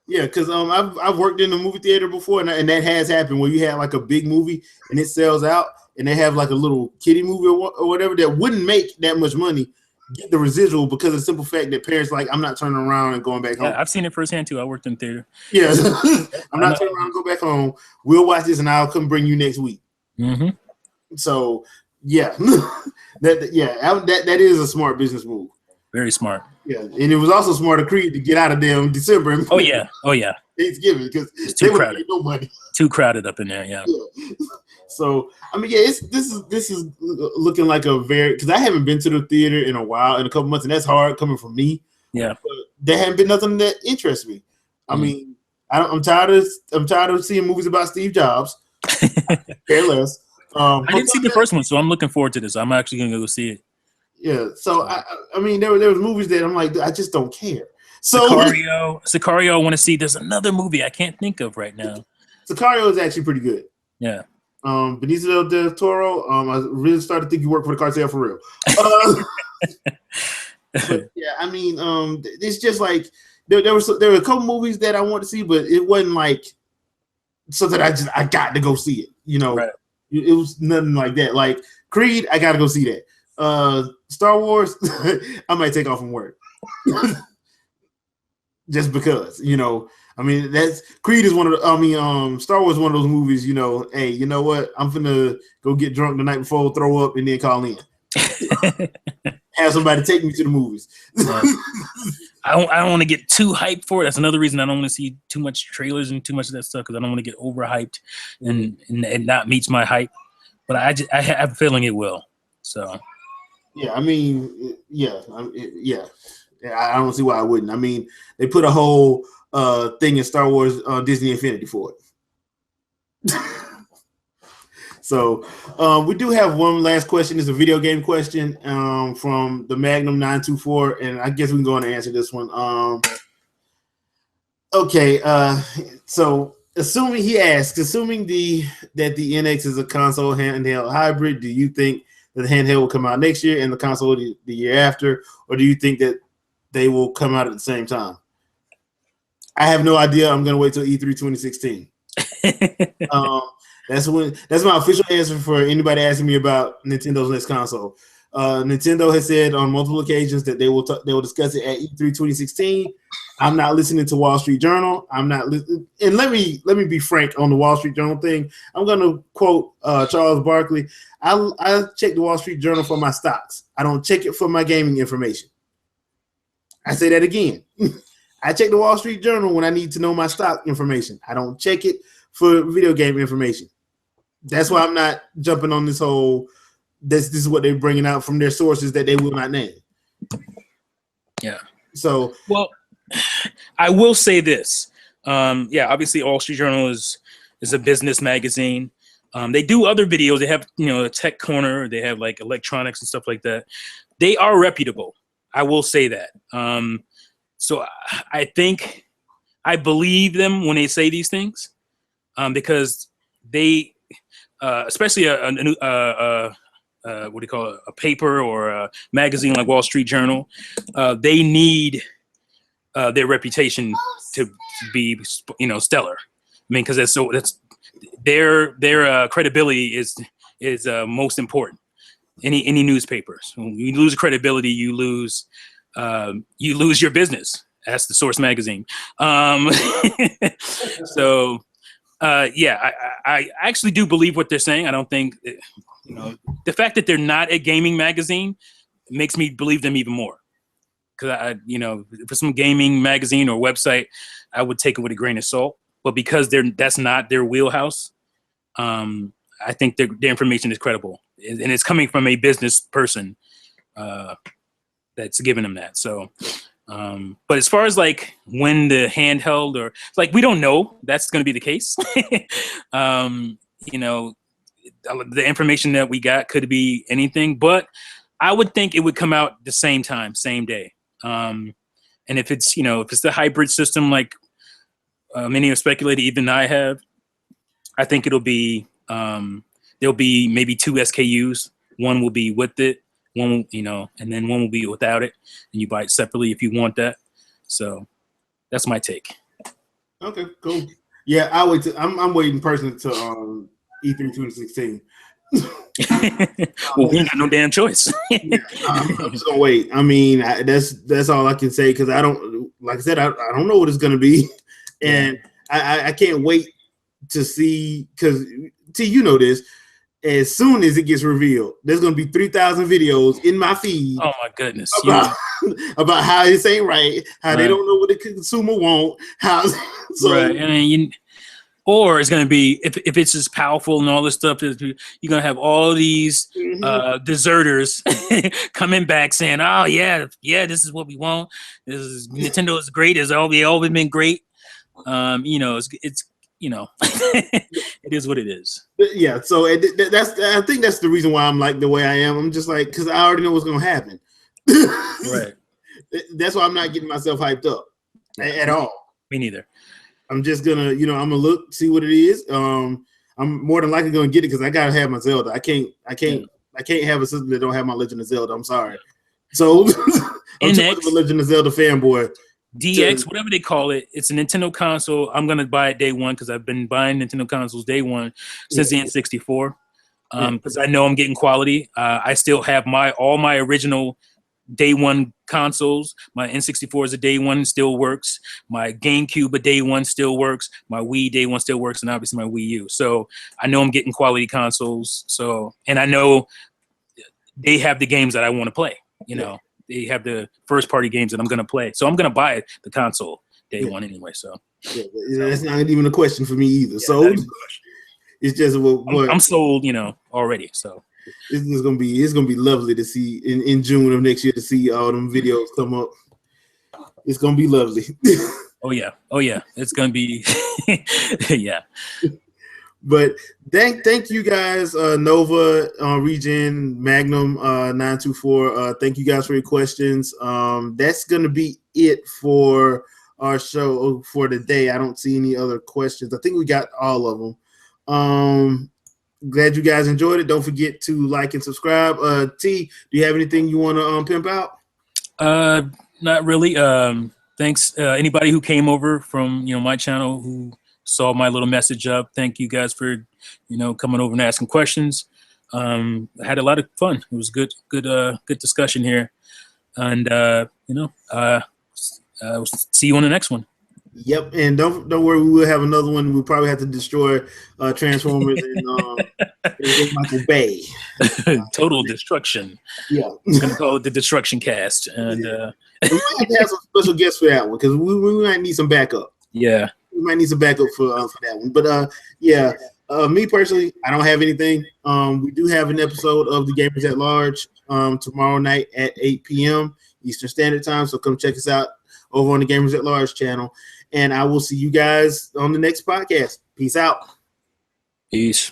Yeah, because I've worked in the movie theater before, and that has happened where you have like a big movie and it sells out, and they have like a little kiddie movie or whatever that wouldn't make that much money, get the residual because of the simple fact that parents like, I'm not turning around and going back home. I've seen it firsthand too. I worked in theater. Yeah, I'm not turning around and go back home. We'll watch this and I'll come bring you next week. Mm-hmm. So yeah, that is a smart business move. Very smart. Yeah, and it was also smart of Creed to get out of them December. Oh yeah. Thanksgiving because they were no money. Too crowded up in there. Yeah. So I mean, this is looking like a very, because I haven't been to the theater in a while, in a couple months, and that's hard coming from me. Yeah. But there haven't been nothing that interests me. I mean, I'm tired of seeing movies about Steve Jobs. Care less. I didn't see the first one, so I'm looking forward to this. I'm actually gonna go see it. Yeah, so I mean, there was movies that I'm like, I just don't care. So Sicario, I want to see. There's another movie I can't think of right now. Sicario is actually pretty good. Yeah. Benicio del Toro. I really started to think you work for the cartel for real. But yeah, I mean, it's just like there were a couple movies that I want to see, but it wasn't like something I got to go see it. You know, right. It was nothing like that. Like Creed, I got to go see that. Star Wars, I might take off from work just because, you know. I mean, Creed is one of the. Star Wars is one of those movies. You know, hey, you know what? I'm finna go get drunk the night before, throw up, and then call in. Have somebody take me to the movies. I don't want to get too hyped for it. That's another reason I don't want to see too much trailers and too much of that stuff, because I don't want to get overhyped and not meets my hype. But I have a feeling it will. So. Yeah, I mean, yeah. I don't see why I wouldn't. I mean, they put a whole thing in Star Wars Disney Infinity for it. So we do have one last question. It's a video game question from the Magnum 924, and I guess we can go on and answer this one. Okay, so assuming that the NX is a console handheld hybrid, do you think that the handheld will come out next year and the console the year after, or do you think that they will come out at the same time? I have no idea. I'm gonna wait till E3 2016. That's my official answer for anybody asking me about Nintendo's next console. Nintendo has said on multiple occasions that they will discuss it at E3 2016. I'm not listening to Wall Street Journal. I'm not listening. And let me be frank on the Wall Street Journal thing. I'm gonna quote Charles Barkley. I check the Wall Street Journal for my stocks. I don't check it for my gaming information. I say that again. I check the Wall Street Journal when I need to know my stock information. I don't check it for video game information. That's why I'm not jumping on this whole. This is what they're bringing out from their sources that they will not name. Yeah. So well, I will say this. Obviously, Wall Street Journal is a business magazine. They do other videos. They have, a tech corner. They have like electronics and stuff like that. They are reputable. I will say that. So I think I believe them when they say these things, because they, especially what do you call it, a paper or a magazine like Wall Street Journal, they need their reputation to be, stellar. I mean, because that's their credibility is most important. Any newspapers, when you lose credibility, you lose your business. That's the Source magazine. So I actually do believe what they're saying. I don't think the fact that they're not a gaming magazine makes me believe them even more. Because for some gaming magazine or website, I would take it with a grain of salt. But because that's not their wheelhouse, I think their information is credible, and it's coming from a business person that's giving them that. So, but as far as like when the handheld or like, we don't know that's going to be the case. The information that we got could be anything, but I would think it would come out the same time, same day. And if it's the hybrid system, like many have speculated, even I have, I think it'll be there'll be maybe 2 SKUs. One will be with it, one, you know, and then one will be without it, and you buy it separately if you want that. So that's my take. Okay, cool. Yeah, I'm waiting personally to E3 2016. Well, we ain't got no damn choice. Yeah, I'm just gonna wait. I mean, that's all I can say, because I don't, like I said, I don't know what it's gonna be, and I can't wait to see, because you know this. As soon as it gets revealed, there's gonna be 3,000 videos in my feed. Oh my goodness! About how this ain't right, how they don't know what the consumer want, how so. Right, I mean, or it's gonna be, if it's as powerful and all this stuff, you're gonna have all these deserters coming back saying, "Oh yeah, this is what we want. This is Nintendo is great. It's always been great." You know, it's you know, it is what it is. Yeah, so I think that's the reason why I'm like the way I am. I'm just like, because I already know what's gonna happen. Right. That's why I'm not getting myself hyped up at all. Me neither. I'm just gonna, I'm gonna look, see what it is. I'm more than likely gonna get it because I gotta have my Zelda. I can't have a system that don't have my Legend of Zelda. I'm sorry. So I'm too much of a Legend of Zelda fanboy. DX, whatever they call it, it's a Nintendo console. I'm gonna buy it day one because I've been buying Nintendo consoles day one since the N64. Because I know I'm getting quality. I still have all my original day one consoles. My N64 is a day one, still works. My GameCube a day one still works. My Wii day one still works, and obviously my Wii U. So I know I'm getting quality consoles. So, and I know they have the games that I want to play. You know, they have the first party games that I'm gonna play. So I'm gonna buy the console day one anyway. So that's not even a question for me either. So it's just what I'm sold, already. So it's gonna be lovely to see in June of next year, to see all them videos come up. It's gonna be lovely. Oh yeah, it's gonna be yeah. But thank you guys, Nova, Regen, Magnum, 924. Thank you guys for your questions. That's gonna be it for our show for today. I don't see any other questions. I think we got all of them. Glad you guys enjoyed it. Don't forget to like and subscribe. T, do you have anything you want to pimp out? Not really. Thanks anybody who came over from my channel who saw my little message up. Thank you guys for coming over and asking questions. I had a lot of fun. It was good discussion here, and see you on the next one. Yep, and don't worry, we will have another one. We'll probably have to destroy Transformers in Michael Bay. Total destruction. Yeah, I'm gonna call it the Destruction Cast, and we might have to have some special guests for that one, because we might need some backup. Yeah, we might need some backup for that one. But me personally, I don't have anything. We do have an episode of the Gamers at Large tomorrow night at 8 p.m. Eastern Standard Time. So come check us out over on the Gamers at Large channel. And I will see you guys on the next podcast. Peace out. Peace.